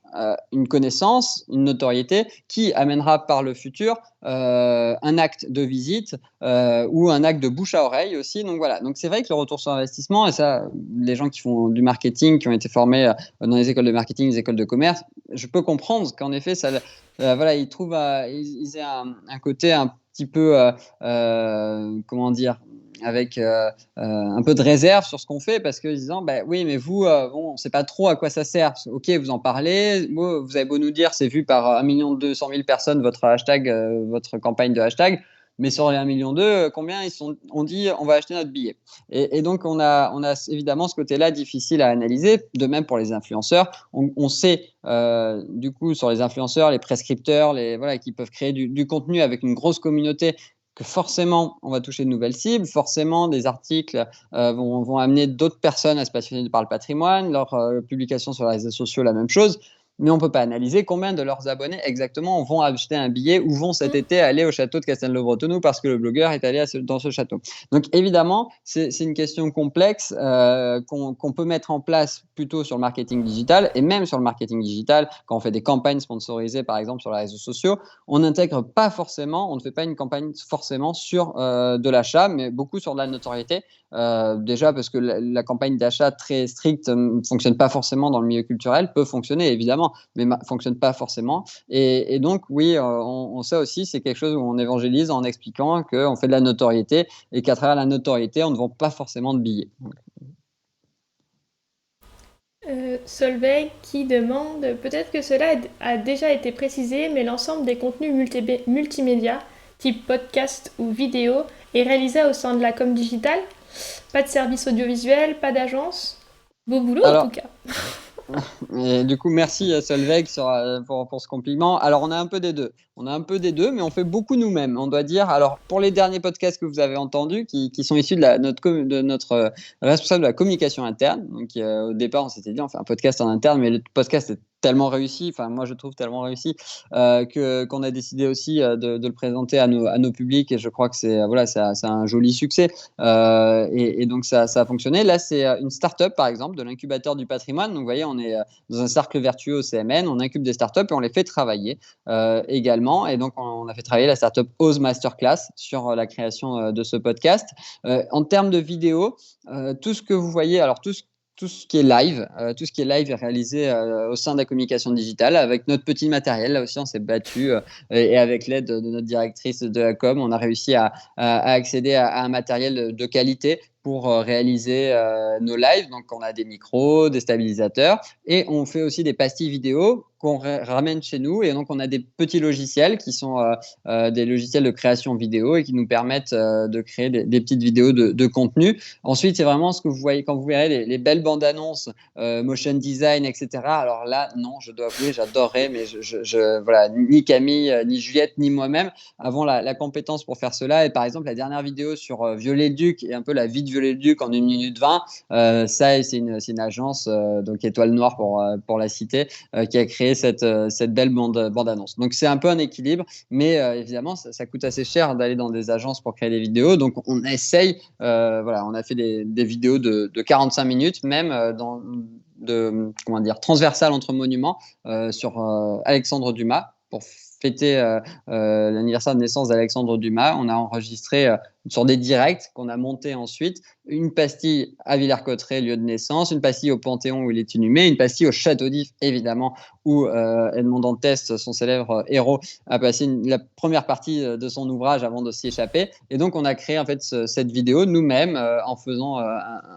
une connaissance, une notoriété qui amènera par le futur un acte de visite ou un acte de bouche à oreille aussi. Donc voilà, donc c'est vrai que le retour sur investissement, et ça, les gens qui font du marketing, qui ont été formés dans les écoles de marketing, les écoles de commerce, je peux comprendre qu'en effet, voilà, ils trouvent, ils aient un côté un petit peu, comment dire, avec un peu de réserve sur ce qu'on fait parce que disant bah oui mais vous bon on sait pas trop à quoi ça sert, ok vous en parlez, vous avez beau nous dire c'est vu par 1 200 000 personnes votre hashtag votre campagne de hashtag, mais sur les 1,2 million combien on dit on va acheter notre billet et donc on a évidemment ce côté-là difficile à analyser, de même pour les influenceurs, on sait du coup sur les influenceurs, les prescripteurs, voilà, qui peuvent créer du contenu avec une grosse communauté, que forcément, on va toucher de nouvelles cibles, forcément, des articles vont amener d'autres personnes à se passionner par le patrimoine, leurs publications sur les réseaux sociaux, la même chose, mais on ne peut pas analyser combien de leurs abonnés exactement vont acheter un billet ou vont cet été aller au château de Castelnau-Bretonneux parce que le blogueur est allé dans ce château. Donc évidemment, c'est une question complexe qu'on peut mettre en place plutôt sur le marketing digital, et même sur le marketing digital, quand on fait des campagnes sponsorisées par exemple sur les réseaux sociaux, on n'intègre pas forcément, on ne fait pas une campagne forcément sur de l'achat, mais beaucoup sur de la notoriété. Déjà parce que la campagne d'achat très stricte ne fonctionne pas forcément dans le milieu culturel, peut fonctionner évidemment, mais ne fonctionne pas forcément. Et donc oui, on sait aussi, c'est quelque chose où on évangélise en expliquant qu'on fait de la notoriété et qu'à travers la notoriété, on ne vend pas forcément de billets. Solveig qui demande peut-être que cela a déjà été précisé, mais l'ensemble des contenus multimédia, type podcast ou vidéo, est réalisé au sein de la com digitale. Pas de service audiovisuel, pas d'agence. Beau boulot en tout Alors, cas. et du coup, merci Solveig pour ce compliment. Alors, on a un peu des deux. On a un peu des deux, mais on fait beaucoup nous-mêmes. On doit dire, alors, pour les derniers podcasts que vous avez entendus, qui sont issus de notre responsable de la communication interne, donc au départ, on s'était dit, on fait un podcast en interne, mais le podcast est tellement réussi, enfin moi je trouve tellement réussi qu'on a décidé aussi de le présenter à nos publics et je crois que voilà, c'est un joli succès et donc ça a fonctionné. Là, c'est une start-up par exemple de l'incubateur du patrimoine. Donc vous voyez, on est dans un cercle vertueux au CMN, on incube des start-up et on les fait travailler également. Et donc on a fait travailler la start-up Ose Masterclass sur la création de ce podcast. En termes de vidéo, tout ce que vous voyez, alors tout ce qui est live, est réalisé au sein de la communication digitale avec notre petit matériel. Là aussi, on s'est battu et avec l'aide de notre directrice de la com, on a réussi à accéder à un matériel de qualité pour réaliser nos lives. Donc, on a des micros, des stabilisateurs et on fait aussi des pastilles vidéo qu'on ramène chez nous. Et donc, on a des petits logiciels qui sont des logiciels de création vidéo et qui nous permettent de créer des petites vidéos de contenu. Ensuite, c'est vraiment ce que vous voyez quand vous verrez les belles bandes annonces, motion design, etc. Alors là, non, je dois avouer, j'adorerais, mais voilà, ni Camille, ni Juliette, ni moi-même avons la compétence pour faire cela. Et par exemple, la dernière vidéo sur Viollet-le-Duc et un peu la vie de Viollet-le-Duc en 1 minute 20, ça, c'est une agence, donc Étoile Noire pour la citer, qui a créé cette belle bande-annonce. Donc, c'est un peu un équilibre, mais évidemment, ça coûte assez cher d'aller dans des agences pour créer des vidéos. Donc, on essaye, voilà, on a fait des vidéos de 45 minutes, même transversales entre monuments sur Alexandre Dumas pour fêter l'anniversaire de naissance d'Alexandre Dumas. On a enregistré sur des directs qu'on a montés ensuite une pastille à Villers-Cotterêts, lieu de naissance, une pastille au Panthéon où il est inhumé, une pastille au Château d'If, évidemment, où Edmond Dantès, son célèbre héros, a passé la première partie de son ouvrage avant de s'y échapper. Et donc, on a créé en fait cette vidéo nous-mêmes en faisant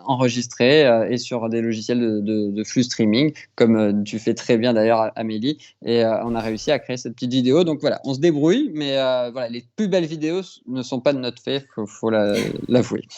enregistrer et sur des logiciels de flux streaming, comme tu fais très bien d'ailleurs, Amélie. Et on a réussi à créer cette petite vidéo. Donc voilà, on se débrouille, mais voilà, les plus belles vidéos ne sont pas de notre fait, faut l'avouer.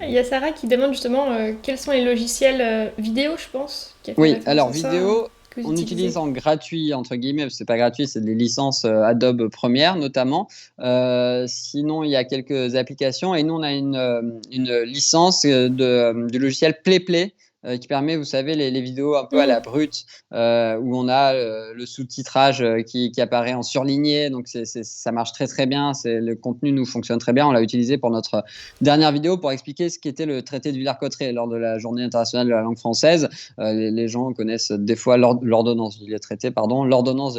Il y a Sarah qui demande justement quels sont les logiciels vidéo, je pense, qui a fait Oui, référence alors à ça, vidéo, que vous on utilisez. utilise en gratuit, entre guillemets, parce que c'est pas gratuit, c'est des licences Adobe Premiere notamment. Sinon, il y a quelques applications et nous, on a une licence du logiciel PlayPlay. Qui permet, vous savez, les vidéos un peu à la brute, où on a le sous-titrage qui apparaît en surligné. Donc, ça marche très, très bien. Le contenu nous fonctionne très bien. On l'a utilisé pour notre dernière vidéo pour expliquer ce qu'était le traité de Villers-Cotterêts lors de la Journée internationale de la langue française. Les gens connaissent des fois l'ordonnance de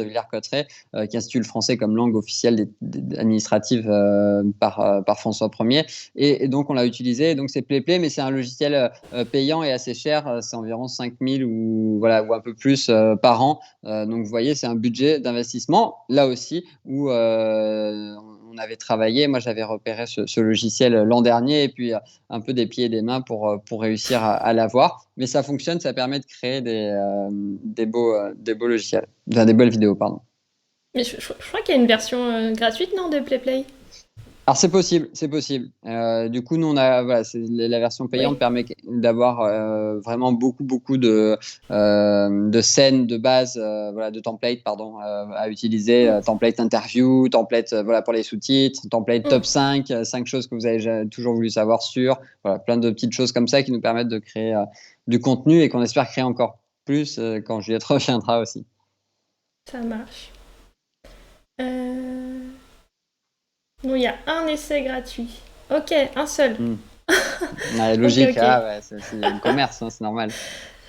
Villers-Cotterêts, qui institue le français comme langue officielle administrative par François Ier. Et donc, on l'a utilisé. Donc, c'est PlayPlay, mais c'est un logiciel payant et assez cher. C'est environ 5 000 ou un peu plus par an. Donc, vous voyez, c'est un budget d'investissement, là aussi, où on avait travaillé. Moi, j'avais repéré ce logiciel l'an dernier et puis un peu des pieds et des mains pour réussir à l'avoir. Mais ça fonctionne, ça permet de créer des beaux logiciels, enfin, des belles vidéos, pardon. Mais je crois qu'il y a une version gratuite, non, de PlayPlay? Alors c'est possible, c'est possible. Du coup, nous voilà, la version payante Oui. permet d'avoir vraiment beaucoup de scènes de base, voilà, de templates, pardon, à utiliser, template interview, template voilà pour les sous-titres, template top 5, 5 choses que vous avez toujours voulu savoir sur, voilà, plein de petites choses comme ça qui nous permettent de créer du contenu et qu'on espère créer encore plus quand Juliette reviendra aussi. Ça marche. Non, il y a un essai gratuit. Ok, un seul. Ouais, logique, Ok. ouais, c'est le commerce, hein, c'est normal.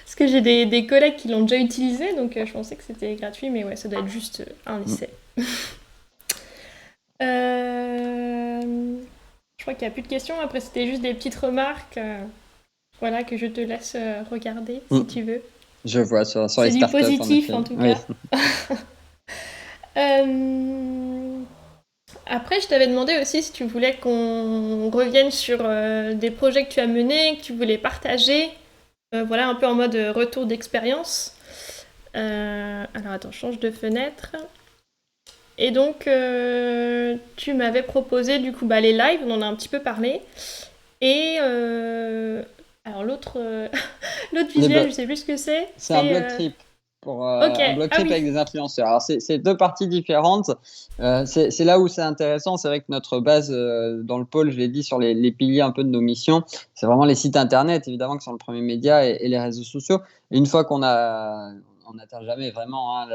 Parce que j'ai des collègues qui l'ont déjà utilisé, donc je pensais que c'était gratuit, mais ouais, ça doit être juste un essai. Je crois qu'il n'y a plus de questions. Après, c'était juste des petites remarques. Voilà, que je te laisse regarder si tu veux. Je vois sur C'est les du startups. positif en tout cas. Oui. Après, je t'avais demandé aussi si tu voulais qu'on revienne sur des projets que tu as menés, que tu voulais partager. Voilà, un peu en mode retour d'expérience. Alors attends, je change de fenêtre. Et donc, tu m'avais proposé du coup les lives, on en a un petit peu parlé. Et alors l'autre visuel, je sais plus ce que c'est. C'est un blog trip. Ok. Un blog trip avec des influenceurs. Alors, c'est deux parties différentes. C'est là où c'est intéressant. C'est vrai que notre base dans le pôle, je l'ai dit, sur les piliers un peu de nos missions, c'est vraiment les sites internet, évidemment, qui sont le premier média et les réseaux sociaux. Et une fois qu'on a on n'atteint jamais vraiment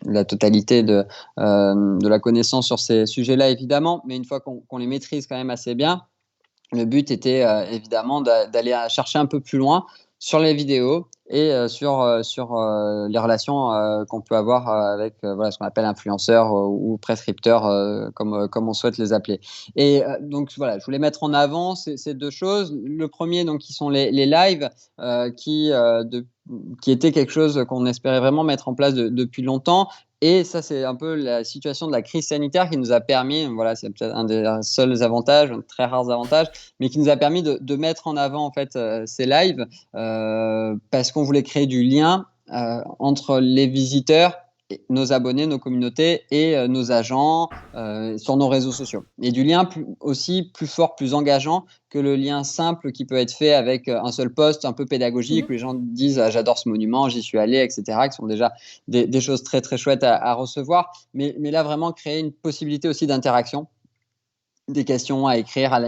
la totalité de la connaissance sur ces sujets-là, évidemment, mais une fois qu'on les maîtrise quand même assez bien, le but était évidemment d'aller chercher un peu plus loin sur les vidéos et sur les relations qu'on peut avoir avec voilà, ce qu'on appelle influenceurs ou prescripteurs, comme on souhaite les appeler. Et donc voilà, je voulais mettre en avant ces deux choses. Le premier, donc, qui sont les lives, qui étaient quelque chose qu'on espérait vraiment mettre en place depuis longtemps. Et ça, c'est un peu la situation de la crise sanitaire qui nous a permis, voilà, c'est peut-être un des seuls avantages, un très rares avantages, mais qui nous a permis de mettre en avant en fait ces lives parce qu'on voulait créer du lien entre les visiteurs, nos abonnés, nos communautés et nos agents sur nos réseaux sociaux. Et du lien aussi plus fort, plus engageant que le lien simple qui peut être fait avec un seul post un peu pédagogique, où les gens disent ah, j'adore ce monument, j'y suis allé, etc., qui sont déjà des choses très très chouettes à recevoir. Mais là, vraiment créer une possibilité aussi d'interaction, des questions à écrire,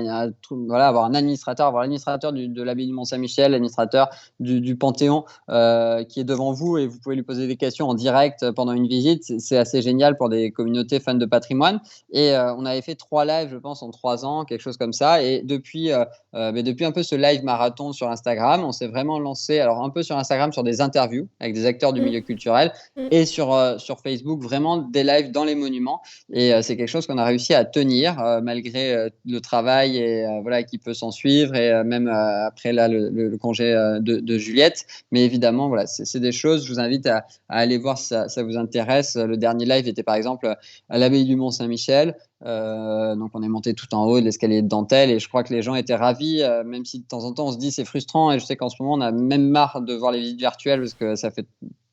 voilà, avoir l'administrateur de l'abbaye du Mont-Saint-Michel, l'administrateur du Panthéon qui est devant vous et vous pouvez lui poser des questions en direct pendant une visite. C'est assez génial pour des communautés fans de patrimoine. Et on avait fait 3 lives, je pense, en 3 ans, quelque chose comme ça. Et depuis un peu ce live marathon sur Instagram, on s'est vraiment lancé, alors un peu sur Instagram, sur des interviews avec des acteurs du milieu culturel et sur Facebook, vraiment des lives dans les monuments. Et c'est quelque chose qu'on a réussi à tenir malgré le travail et voilà, qui peut s'en suivre et même après là, le congé de Juliette. Mais évidemment, voilà, c'est des choses, je vous invite à aller voir si ça vous intéresse. Le dernier live était par exemple à l'abbaye du Mont-Saint-Michel. Donc on est monté tout en haut de l'escalier de dentelle et je crois que les gens étaient ravis, même si de temps en temps on se dit c'est frustrant et je sais qu'en ce moment on a même marre de voir les visites virtuelles parce que ça fait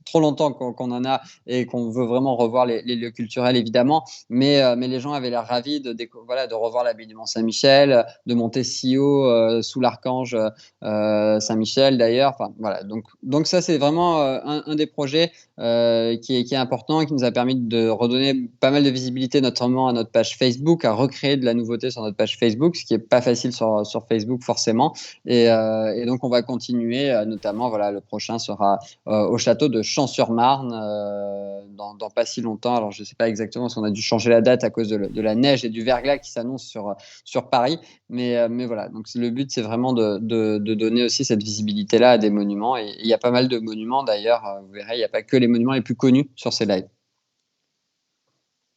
trop longtemps qu'on en a et qu'on veut vraiment revoir les lieux culturels évidemment, mais les gens avaient l'air ravis de revoir l'abbaye du Mont-Saint-Michel, de monter si haut sous l'archange Saint-Michel d'ailleurs. Enfin voilà, donc ça c'est vraiment un des projets qui est important et qui nous a permis de redonner pas mal de visibilité notamment à notre page Facebook, à recréer de la nouveauté sur notre page Facebook, ce qui est pas facile sur Facebook forcément. Et donc on va continuer, notamment voilà, le prochain sera au château de Champs-sur-Marne dans pas si longtemps. Alors je sais pas exactement si on a dû changer la date à cause de la neige et du verglas qui s'annonce sur Paris, mais voilà. Donc le but c'est vraiment de donner aussi cette visibilité là à des monuments et il y a pas mal de monuments d'ailleurs. Vous verrez, il n'y a pas que les monuments les plus connus sur ces lives.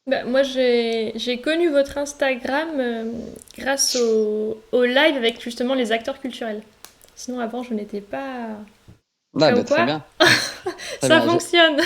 Bah, moi, j'ai connu votre Instagram grâce au live avec justement les acteurs culturels. Sinon, avant, je n'étais pas. Ah, Comme bah, très quoi, bien, très ça bien. fonctionne.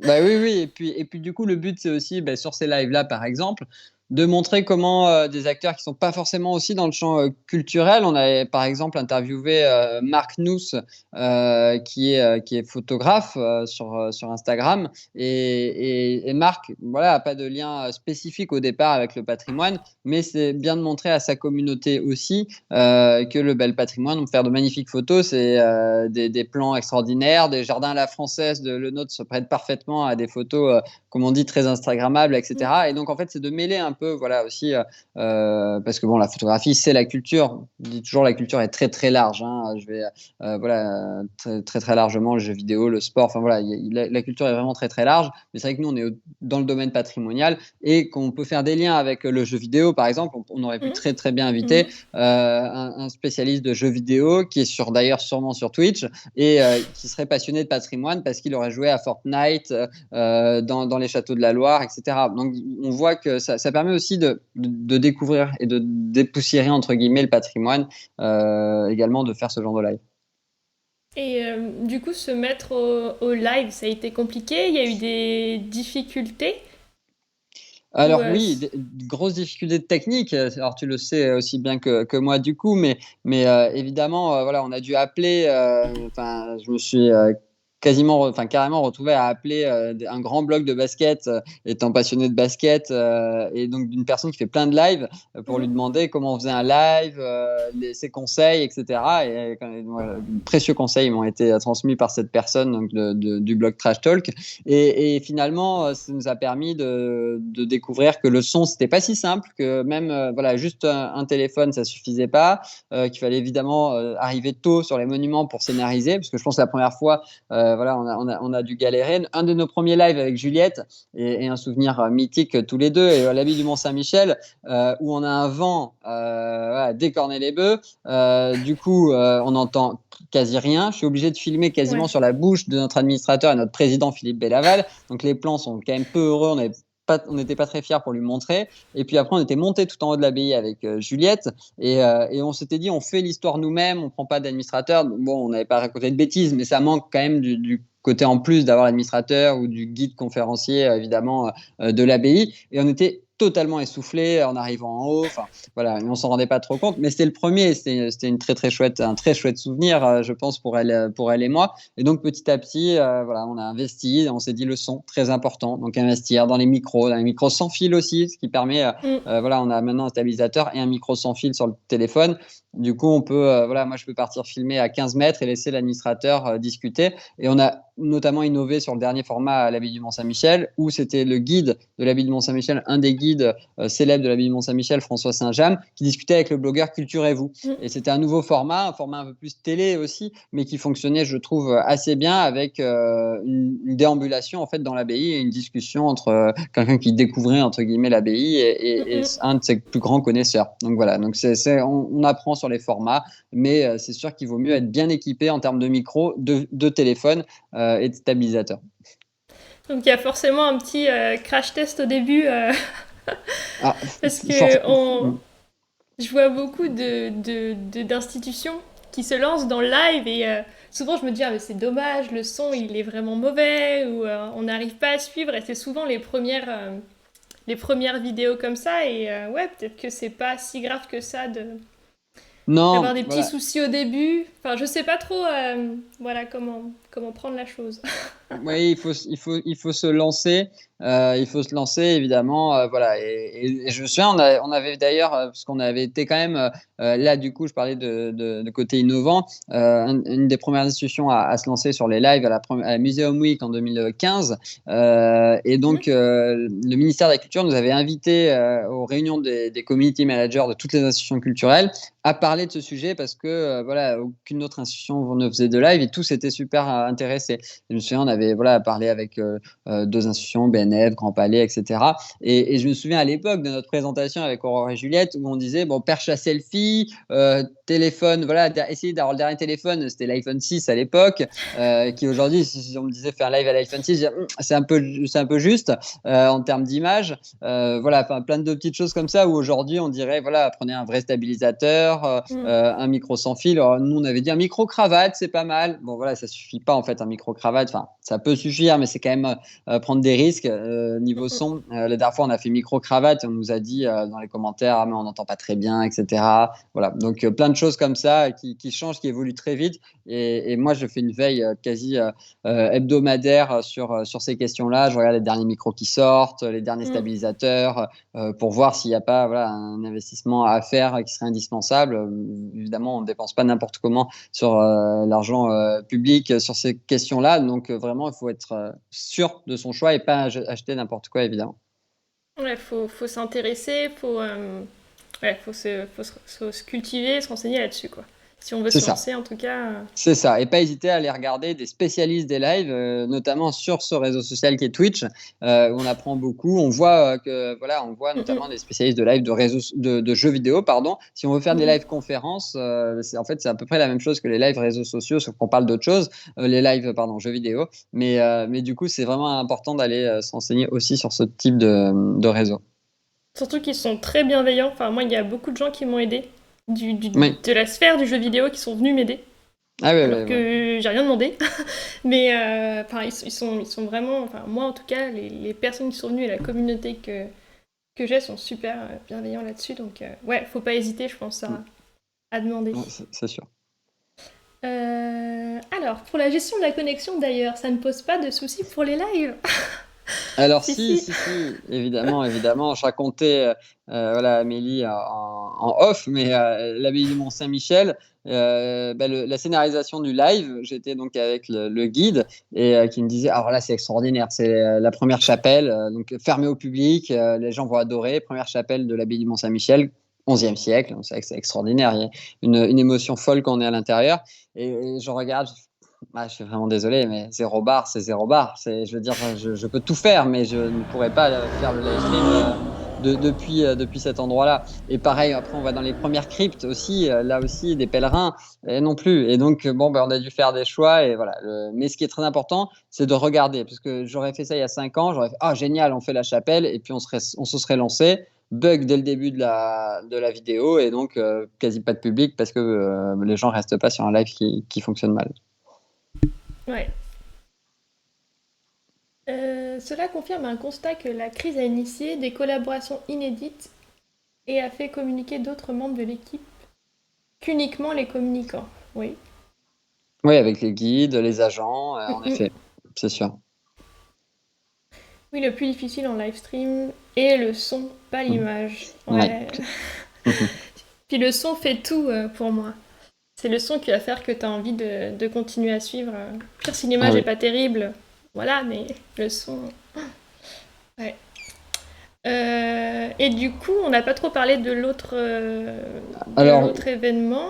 Bah oui, oui, et puis du coup, le but, c'est aussi, bah, sur ces lives-là, par exemple, de montrer comment des acteurs qui sont pas forcément aussi dans le champ culturel. On avait par exemple interviewé Marc Nous, qui est photographe sur Instagram. Et Marc, voilà, a pas de lien spécifique au départ avec le patrimoine, mais c'est bien de montrer à sa communauté aussi que le bel patrimoine, on peut faire de magnifiques photos, c'est des plans extraordinaires, des jardins à la française, le nôtre se prête parfaitement à des photos, comme on dit, très instagrammables, etc. Et donc en fait, c'est de mêler un peu, voilà, aussi, parce que bon, la photographie, c'est la culture. Je dis toujours, la culture est très très large, hein. Je vais, voilà, très, très très largement, le jeu vidéo, le sport, enfin voilà, la culture est vraiment très très large. Mais c'est vrai que nous, on est dans le domaine patrimonial et qu'on peut faire des liens avec le jeu vidéo, par exemple. On aurait pu très très bien inviter un spécialiste de jeux vidéo qui est d'ailleurs sûrement sur Twitch et qui serait passionné de patrimoine parce qu'il aurait joué à Fortnite dans les châteaux de la Loire, etc. Donc on voit que ça permet aussi de découvrir et de dépoussiérer entre guillemets le patrimoine, également de faire ce genre de live. Et du coup, se mettre au live, ça a été compliqué. Il y a eu des difficultés. Ou, Alors oui, grosses difficultés techniques. Alors tu le sais aussi bien que moi du coup, mais évidemment, voilà, on a dû appeler. Enfin, je me suis carrément retrouvé à appeler un grand blog de basket, étant passionné de basket, et donc d'une personne qui fait plein de lives pour lui demander comment on faisait un live, ses conseils, etc. Et voilà, de précieux conseils m'ont été transmis par cette personne donc du blog Trash Talk. Et finalement, ça nous a permis de découvrir que le son, c'était pas si simple, que même voilà, juste un téléphone, ça suffisait pas, qu'il fallait évidemment arriver tôt sur les monuments pour scénariser, parce que je pense que la première fois, voilà, on a dû galérer. Un de nos premiers lives avec Juliette et un souvenir mythique tous les deux, et à l'abbaye du Mont-Saint-Michel, où on a un vent voilà, décorner les bœufs. Du coup, on entend quasi rien. Je suis obligé de filmer quasiment Ouais. sur la bouche de notre administrateur et notre président Philippe Bellaval. Donc les plans sont quand même peu heureux. On n'était pas très fiers pour lui montrer. Et puis après, on était monté tout en haut de l'abbaye avec Juliette et on s'était dit, on fait l'histoire nous-mêmes, on prend pas d'administrateur. Bon, on n'avait pas raconté de bêtises, mais ça manque quand même du côté en plus d'avoir l'administrateur ou du guide conférencier, évidemment, de l'abbaye. Et on était totalement essoufflé en arrivant en haut. Enfin, voilà, on s'en rendait pas trop compte, mais c'était le premier. C'était une un très chouette souvenir, je pense, pour elle et moi. Et donc, petit à petit, voilà, on a investi, on s'est dit le son, très important. Donc, investir dans les micros sans fil aussi, ce qui permet, Mm. voilà, on a maintenant un stabilisateur et un micro sans fil sur le téléphone. Du coup, on peut, voilà, moi, je peux partir filmer à 15 mètres et laisser l'administrateur discuter. Et on a notamment innové sur le dernier format à l'abbaye du Mont-Saint-Michel, où c'était le guide de l'abbaye du Mont-Saint-Michel, un des guides célèbres de l'abbaye du Mont-Saint-Michel, François Saint-James, qui discutait avec le blogueur Culturez-vous. Mm. Et c'était un nouveau format, un format un peu plus télé aussi, mais qui fonctionnait, je trouve, assez bien, avec une déambulation en fait dans l'abbaye et une discussion entre quelqu'un qui découvrait entre guillemets l'abbaye et Mm. un de ses plus grands connaisseurs. Donc voilà, donc on apprend sur les formats, mais c'est sûr qu'il vaut mieux être bien équipé en termes de micro, de téléphone et de stabilisateur. Donc il y a forcément un petit crash test au début Ah, parce force. que je vois beaucoup d'institutions qui se lancent dans le live et souvent je me dis ah, mais c'est dommage, le son il est vraiment mauvais ou on n'arrive pas à suivre et c'est souvent les premières vidéos comme ça et ouais peut-être que c'est pas si grave que ça d'avoir Non, des petits voilà. soucis au début. Enfin je sais pas trop voilà comment prendre la chose. Oui, il faut se lancer. Il faut se lancer, évidemment. Voilà. Et je me souviens, on avait d'ailleurs, parce qu'on avait été quand même, là, du coup, je parlais de côté innovant, une des premières institutions à se lancer sur les lives à la Museum Week en 2015. Et donc, le ministère de la Culture nous avait invités aux réunions des community managers de toutes les institutions culturelles à parler de ce sujet parce que, voilà, aucune autre institution ne faisait de live et tous étaient super intéressés. Je me souviens, on avait voilà, parlé avec deux institutions, BNF, Grand Palais, etc. Et je me souviens à l'époque de notre présentation avec Aurore et Juliette où on disait, bon, perche à selfie, téléphone, voilà, essayer d'avoir le dernier téléphone, c'était l'iPhone 6 à l'époque, qui aujourd'hui, si on me disait faire un live à l'iPhone 6, je disais, c'est un peu juste en termes d'image. Voilà, plein de petites choses comme ça où aujourd'hui on dirait, voilà, prenez un vrai stabilisateur, un micro sans fil. Alors, nous, on avait dit un micro cravate, c'est pas mal. Bon, voilà, ça suffit pas en fait, un micro cravate. Enfin, ça peut suffire, mais c'est quand même prendre des risques niveau son. La dernière fois, on a fait micro cravate et on nous a dit dans les commentaires, ah, mais on n'entend pas très bien, etc. Voilà, donc plein de choses comme ça qui changent, qui évoluent très vite. Et moi, je fais une veille quasi hebdomadaire sur ces questions-là. Je regarde les derniers micros qui sortent, les derniers stabilisateurs, pour voir s'il n'y a pas voilà, un investissement à faire qui serait indispensable. Évidemment, on ne dépense pas n'importe comment sur l'argent public sur ces questions-là. Donc, vraiment, il faut être sûr de son choix et pas acheter n'importe quoi, évidemment. Ouais, faut s'intéresser, ouais, faut se cultiver, se renseigner là-dessus, quoi. Si on veut C'est se ça. lancer, en tout cas. C'est ça, et pas hésiter à aller regarder des spécialistes des lives, notamment sur ce réseau social qui est Twitch, où on apprend beaucoup. On voit que voilà, on voit notamment des spécialistes de live de jeux vidéo, pardon. Si on veut faire des live conférences, en fait c'est à peu près la même chose que les lives réseaux sociaux, sauf qu'on parle d'autre chose. Les lives, pardon, jeux vidéo. Mais du coup, c'est vraiment important d'aller s'enseigner aussi sur ce type de réseau. Surtout qu'ils sont très bienveillants. Enfin, moi, il y a beaucoup de gens qui m'ont aidé Oui. de la sphère du jeu vidéo qui sont venus m'aider. Ah oui, Alors oui, oui. que j'ai rien demandé. Mais enfin, ils sont vraiment. Enfin, moi, en tout cas, les personnes qui sont venues et la communauté que j'ai sont super bienveillants là-dessus. Donc, ouais, faut pas hésiter, je pense, à demander. Ouais, c'est sûr. Alors, pour la gestion de la connexion d'ailleurs, ça ne pose pas de soucis pour les lives. Alors Si, si, si. si, si, évidemment, évidemment. Je racontais, voilà, Amélie en off, mais l'abbaye du Mont-Saint-Michel, la scénarisation du live, j'étais donc avec le guide et qui me disait, alors là, c'est extraordinaire, c'est la première chapelle, donc fermée au public, les gens vont adorer, première chapelle de l'abbaye du Mont-Saint-Michel. 11e siècle, c'est vrai que c'est extraordinaire, il y a une émotion folle quand on est à l'intérieur. Et je regarde, je suis vraiment désolé, mais 0 bar, c'est 0 bar. Je veux dire, je peux tout faire, mais je ne pourrais pas faire le live stream depuis cet endroit-là. Et pareil, après, on va dans les premières cryptes aussi, là aussi, des pèlerins, et non plus. Et donc, on a dû faire des choix. Et voilà. Mais ce qui est très important, c'est de regarder. Parce que j'aurais fait ça il y a 5 ans, j'aurais fait, ah, génial, on fait la chapelle, et puis on se serait lancé. Bug dès le début de la vidéo, et donc quasi pas de public parce que les gens restent pas sur un live qui fonctionne mal. Ouais. Cela confirme un constat que la crise a initié des collaborations inédites et a fait communiquer d'autres membres de l'équipe qu'uniquement les communicants. Oui. Oui, avec les guides, les agents, en Mm-mm. effet, c'est sûr. Oui, le plus difficile en live stream est le son, pas l'image. Ouais. Ouais. Puis le son fait tout pour moi. C'est le son qui va faire que tu as envie de continuer à suivre. Pire si Ah l'image est oui. pas terrible, voilà, mais le son. Ouais. Et du coup, on n'a pas trop parlé de Alors, l'autre événement.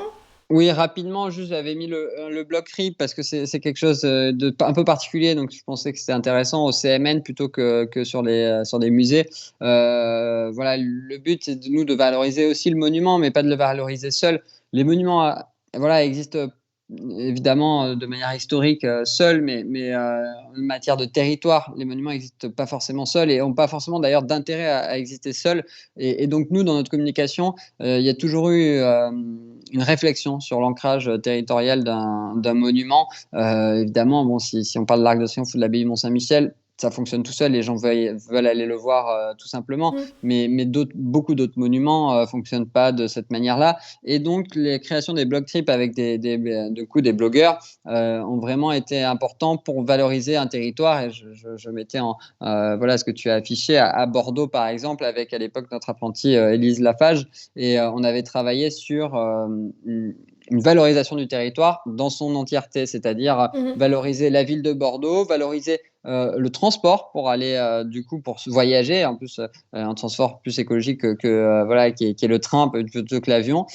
oui, rapidement, juste j'avais mis le bloc RIP parce que c'est quelque chose un peu particulier, donc je pensais que c'était intéressant au CMN plutôt que sur des musées. Voilà, le but c'est de nous de valoriser aussi le monument, mais pas de le valoriser seul. Les monuments, voilà, existent évidemment de manière historique seuls, mais en matière de territoire, les monuments n'existent pas forcément seuls et n'ont pas forcément d'ailleurs d'intérêt à exister seuls. Et donc nous, dans notre communication, il y a toujours eu une réflexion sur l'ancrage territorial d'un monument. Évidemment, bon, si on parle de l'Arc de Triomphe ou de l'abbaye Mont-Saint-Michel, ça fonctionne tout seul, les gens veulent aller le voir tout simplement, Mm. mais beaucoup d'autres monuments ne fonctionnent pas de cette manière-là. Et donc, les créations des blog trips avec des blogueurs ont vraiment été importants pour valoriser un territoire. Et je mettais voilà ce que tu as affiché à Bordeaux, par exemple, avec à l'époque notre apprentie Élise Lafage. Et on avait travaillé sur une valorisation du territoire dans son entièreté, c'est-à-dire Mhm. valoriser la ville de Bordeaux, valoriser le transport pour aller du coup pour voyager, en plus un transport plus écologique voilà qui est le train plutôt que l'avion.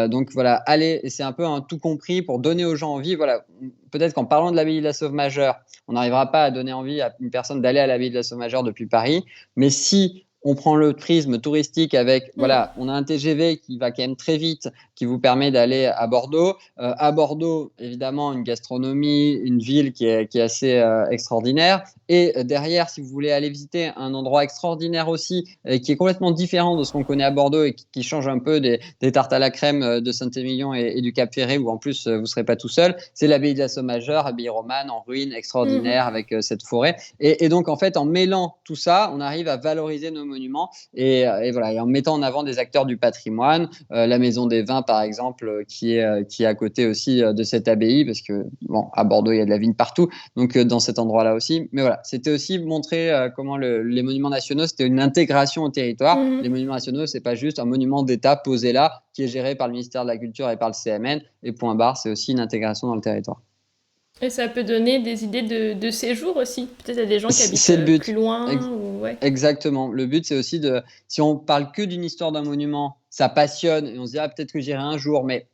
Donc voilà, aller, et c'est un peu un tout compris pour donner aux gens envie. Voilà, peut-être qu'en parlant de l'abbaye de la Sauve Majeure, on n'arrivera pas à donner envie à une personne d'aller à l'abbaye de la Sauve Majeure depuis Paris, mais si on prend le prisme touristique avec, Mm. voilà, on a un TGV qui va quand même très vite, qui vous permet d'aller à Bordeaux. À Bordeaux, évidemment, une gastronomie, une ville qui est assez extraordinaire. Et derrière, si vous voulez aller visiter un endroit extraordinaire aussi, qui est complètement différent de ce qu'on connaît à Bordeaux et qui change un peu des tartes à la crème de Saint-Émilion et du Cap Ferré, où en plus vous ne serez pas tout seul, c'est l'abbaye de la Sauve-Majeure, abbaye romane, en ruine, Mhm. extraordinaire, avec cette forêt. Et donc, en fait, en mêlant tout ça, on arrive à valoriser nos monuments et voilà, et en mettant en avant des acteurs du patrimoine, la Maison des Vins, par exemple, qui est à côté aussi de cette abbaye, parce que, bon, à Bordeaux, il y a de la vigne partout, donc dans cet endroit-là aussi. Mais voilà, c'était aussi montrer comment les monuments nationaux, c'était une intégration au territoire. Mhm. Les monuments nationaux, c'est pas juste un monument d'État posé là, qui est géré par le ministère de la Culture et par le CMN, et point barre, c'est aussi une intégration dans le territoire. Et ça peut donner des idées de séjour aussi. Peut-être à des gens qui habitent C'est le plus but. loin ou ouais. Exactement. Le but, c'est aussi si on parle que d'une histoire d'un monument, ça passionne et on se dit, ah, peut-être que j'irai un jour, mais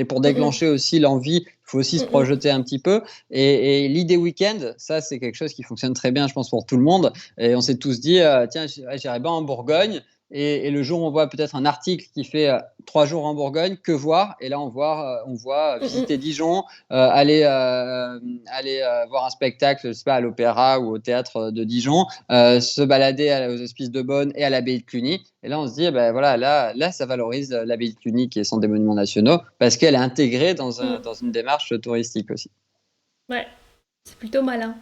pour Mm-mm. déclencher aussi l'envie, il faut aussi se Mm-mm. projeter un petit peu. Et l'idée week-end, ça, c'est quelque chose qui fonctionne très bien, je pense, pour tout le monde. Et on s'est tous dit, tiens, j'irai bien en Bourgogne. Et le jour où on voit peut-être un article qui fait 3 jours en Bourgogne, que voir? Et là, on voit Mm-mm. visiter Dijon, aller voir un spectacle, je sais pas, à l'opéra ou au théâtre de Dijon, se balader aux Hospices de Beaune et à l'abbaye de Cluny. Et là, on se dit, ben voilà, là, ça valorise l'abbaye de Cluny, qui est son des monuments nationaux, parce qu'elle est intégrée Mm. dans une démarche touristique aussi. Ouais, c'est plutôt malin.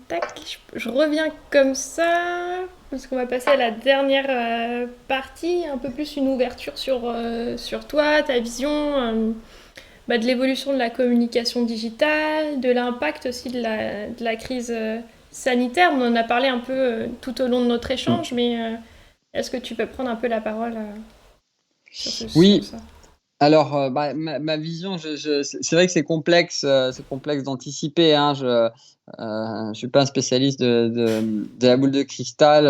Tac, je reviens comme ça, parce qu'on va passer à la dernière partie, un peu plus une ouverture sur toi, ta vision, de l'évolution de la communication digitale, de l'impact aussi de la crise sanitaire. On en a parlé un peu tout au long de notre Mm. échange, mais est-ce que tu peux prendre un peu la parole sur Oui, ça? alors, ma vision, c'est vrai que c'est complexe d'anticiper, hein. Je suis pas un spécialiste de la boule de cristal,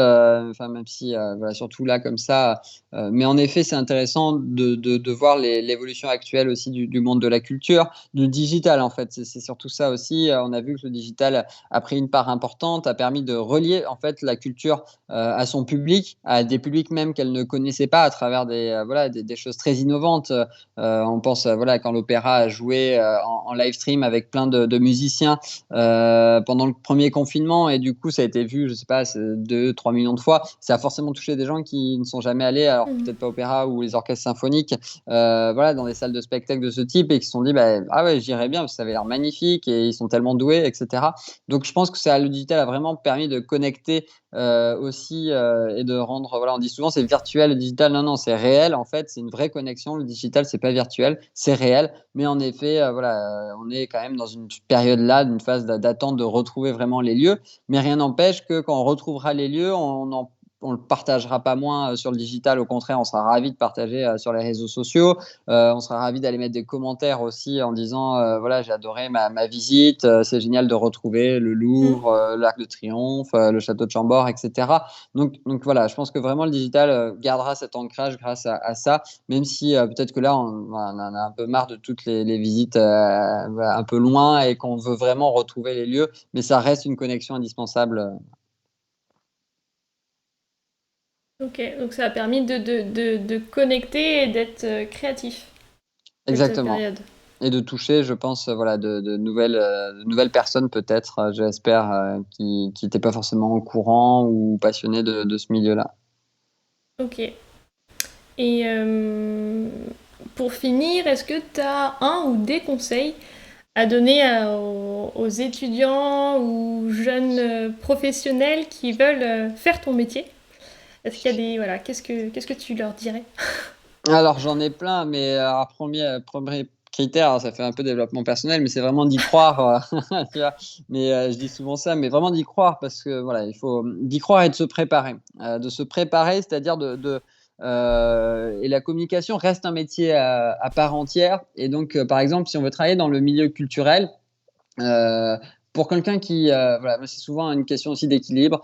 enfin même si voilà, surtout là comme ça. Mais en effet, c'est intéressant de voir l'évolution actuelle aussi du monde de la culture, du digital en fait. C'est surtout ça aussi. On a vu que le digital a pris une part importante, a permis de relier en fait la culture à son public, à des publics même qu'elle ne connaissait pas à travers voilà, des choses très innovantes. On pense voilà, quand l'opéra a joué en live stream avec plein de musiciens pendant le premier confinement, et du coup ça a été vu, je sais pas, 2-3 millions de fois. Ça a forcément touché des gens qui ne sont jamais allés, alors Mmh. peut-être pas opéra ou les orchestres symphoniques, voilà, dans des salles de spectacle de ce type, et qui se sont dit bah, ah ouais, j'irais bien parce que ça avait l'air magnifique et ils sont tellement doués, etc. Donc je pense que le digital a vraiment permis de connecter aussi, et de rendre, voilà, on dit souvent c'est virtuel le digital, non, non, c'est réel en fait, c'est une vraie connexion. Le digital, c'est pas virtuel, c'est réel, mais en effet, voilà, on est quand même dans une période là, d'une phase d'attente de retrouver vraiment les lieux, mais rien n'empêche que quand on retrouvera les lieux, on le partagera pas moins sur le digital. Au contraire, on sera ravi de partager sur les réseaux sociaux. On sera ravi d'aller mettre des commentaires aussi en disant voilà, j'ai adoré ma visite, c'est génial de retrouver le Mmh. Louvre, l'Arc de Triomphe, le château de Chambord, etc. Donc voilà, je pense que vraiment le digital gardera cet ancrage grâce à ça, même si peut-être que là, on en a un peu marre de toutes les visites voilà, un peu loin, et qu'on veut vraiment retrouver les lieux, mais ça reste une connexion indispensable. OK, donc ça a permis de connecter et d'être créatif cette Exactement. période. Et de toucher, je pense, voilà, de nouvelles personnes peut-être, j'espère, qui n'étaient pas forcément au courant ou passionnées de ce milieu-là. OK. Et pour finir, est-ce que tu as un ou des conseils à donner aux étudiants ou jeunes professionnels qui veulent faire ton métier? Est-ce qu'il y a des... Voilà, qu'est-ce que tu leur dirais? Alors j'en ai plein, mais alors 1er critère, alors ça fait un peu développement personnel, mais c'est vraiment d'y croire, tu vois? Mais je dis souvent ça, mais vraiment d'y croire, parce que voilà, il faut d'y croire et de se préparer. De se préparer, c'est-à-dire et la communication reste un métier à part entière, et donc par exemple, si on veut travailler dans le milieu culturel, Heu, pour quelqu'un qui, voilà, moi, c'est souvent une question aussi d'équilibre.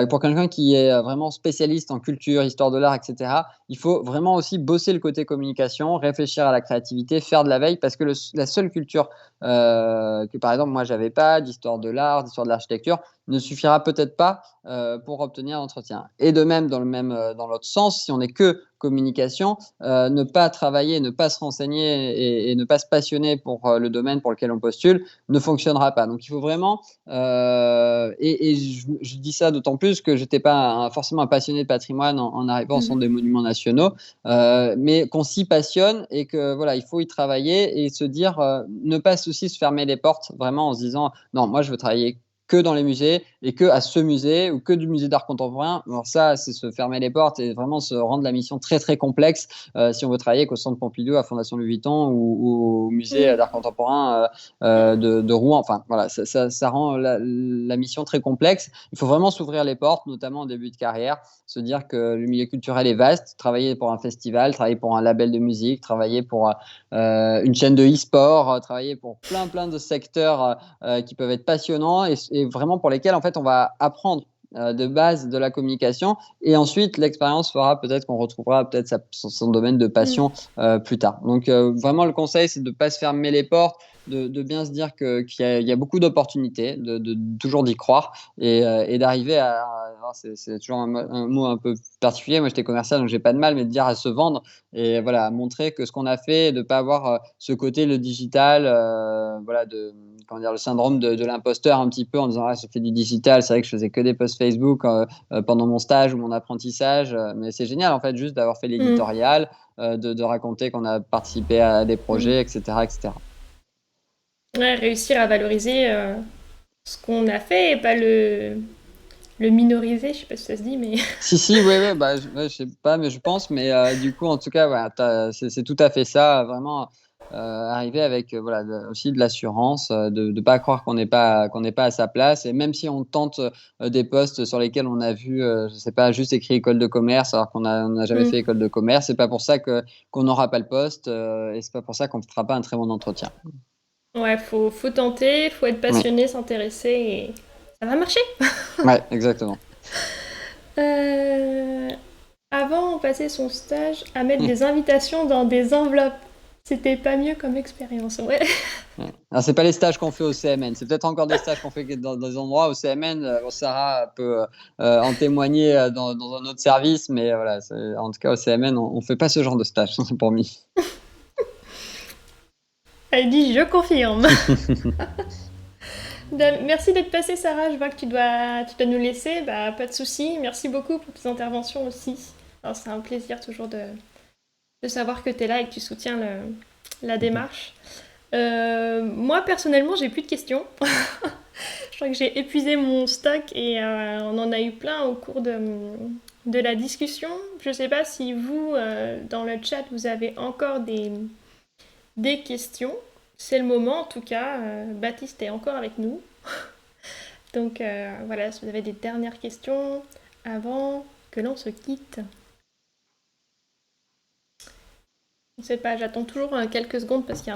Pour quelqu'un qui est vraiment spécialiste en culture, histoire de l'art, et cetera, il faut vraiment aussi bosser le côté communication, réfléchir à la créativité, faire de la veille, parce que la seule culture, que par exemple moi j'avais pas, d'histoire de l'art, d'histoire de l'architecture, ne suffira peut-être pas, pour obtenir un entretien. Et de même, dans l'autre sens, si on n'est que communication, ne pas travailler, ne pas se renseigner, et ne pas se passionner pour, le domaine pour lequel on postule, ne fonctionnera pas. Donc il faut vraiment, et je dis ça d'autant plus que j'étais pas forcément un passionné de patrimoine en arrivant au centre Mhm. des monuments nationaux, mais qu'on s'y passionne, et que voilà, il faut y travailler et se dire, ne pas aussi se fermer les portes, vraiment en se disant non, moi je veux travailler que dans les musées, et que à ce musée, ou que du musée d'art contemporain. Alors ça, c'est se fermer les portes et vraiment se rendre la mission très très complexe, si on veut travailler qu'au centre Pompidou, à Fondation Louis Vuitton, ou au musée Mhm. d'art contemporain de Rouen. Enfin, voilà, ça rend la mission très complexe. Il faut vraiment s'ouvrir les portes, notamment au début de carrière, se dire que le milieu culturel est vaste, travailler pour un festival, travailler pour un label de musique, travailler pour une chaîne de e-sport, travailler pour plein de secteurs qui peuvent être passionnants, et vraiment pour lesquels en fait on va apprendre de base de la communication, et ensuite l'expérience fera peut-être qu'on retrouvera peut-être son domaine de Mhm. passion plus tard. Donc vraiment le conseil, c'est de ne pas se fermer les portes, de bien se dire qu'il y a beaucoup d'opportunités, de toujours d'y croire, et d'arriver alors c'est toujours un mot un peu particulier. Moi j'étais commercial donc j'ai pas de mal, mais de dire à se vendre, et voilà, à montrer que ce qu'on a fait, de ne pas avoir ce côté, le digital, voilà, comment dire, le syndrome de l'imposteur un petit peu, en disant ah, je fais du digital, c'est vrai que je faisais que des posts Facebook pendant mon stage ou mon apprentissage, mais c'est génial en fait juste d'avoir fait Mhm. l'éditorial, de raconter qu'on a participé à des Mhm. projets, etc., etc. Ouais, réussir à valoriser ce qu'on a fait et pas le minoriser, je sais pas si ça se dit, mais... Si, si, ouais, ouais, bah, ouais, je sais pas, mais je pense, mais du coup, en tout cas, voilà, c'est tout à fait ça, vraiment, arriver avec, voilà, aussi de l'assurance, de ne pas croire qu'on n'est pas à sa place, et même si on tente des postes sur lesquels on a vu, je sais pas, juste écrit école de commerce, alors on n'a jamais fait Mhm. école de commerce, c'est pas pour ça qu'on n'aura pas le poste, et c'est pas pour ça qu'on ne fera pas un très bon entretien. Ouais, faut tenter, faut être Oui, passionné, s'intéresser et ça va marcher. ouais, exactement. Euh, Avant, on passait son stage à mettre des invitations dans des enveloppes. C'était pas mieux comme expérience, ouais. Ouais. Alors, c'est pas les stages qu'on fait au CMN, c'est peut-être encore des stages qu'on fait dans des endroits au CMN. Bon, Sarah peut en témoigner dans un autre service, mais voilà, en tout cas au CMN, on fait pas ce genre de stage, c'est promis. Elle dit, je confirme. Merci d'être passée, Sarah. Je vois que tu dois nous laisser. Bah, pas de souci. Merci beaucoup pour tes interventions aussi. Alors, c'est un plaisir toujours de savoir que tu es là et que tu soutiens la démarche. Moi, personnellement, j'ai plus de questions. Je crois que j'ai épuisé mon stock et on en a eu plein au cours de la discussion. Je ne sais pas si vous, dans le chat, vous avez encore des questions. C'est le moment, en tout cas. Baptiste est encore avec nous. Donc voilà, si vous avez des dernières questions avant que l'on se quitte. Je ne sais pas, j'attends toujours quelques secondes parce qu'il y a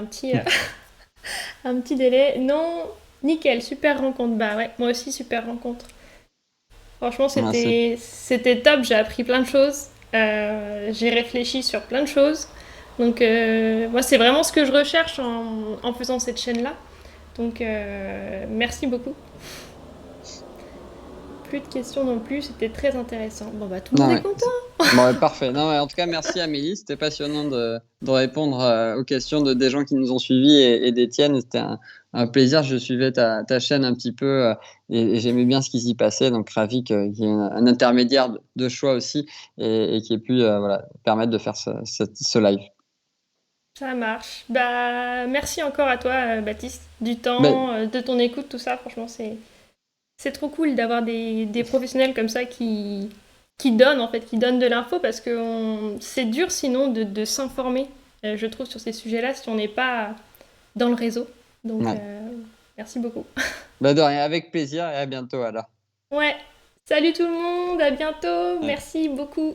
un petit délai. Non, nickel, super rencontre. Bah ouais, moi aussi, super rencontre. Franchement, Merci. c'était top, j'ai appris plein de choses. J'ai réfléchi sur plein de choses. Donc, moi, c'est vraiment ce que je recherche en faisant cette chaîne-là. Donc, merci beaucoup. Plus de questions non plus, c'était très intéressant. Bon, bah, tout le monde Non, est ouais. content. Bon, ouais, parfait. Non, ouais, en tout cas, merci Amélie. C'était passionnant de répondre aux questions des gens qui nous ont suivis et des tiennes. C'était un plaisir. Je suivais ta chaîne un petit peu et j'aimais bien ce qui s'y passait. Donc, ravi qu'il y ait un intermédiaire de choix aussi et qui ait pu voilà, permettre de faire ce live. Ça marche. Bah, merci encore à toi, Baptiste, du Ben, temps, de ton écoute, tout ça. Franchement, c'est trop cool d'avoir des professionnels comme ça qui donnent, en fait, qui donnent de l'info parce que c'est dur sinon de s'informer, je trouve, sur ces sujets-là si on n'est pas dans le réseau. Donc, ouais. merci beaucoup. Ben, de rien, avec plaisir et à bientôt alors. Ouais, salut tout le monde, à bientôt, Ouais. merci beaucoup.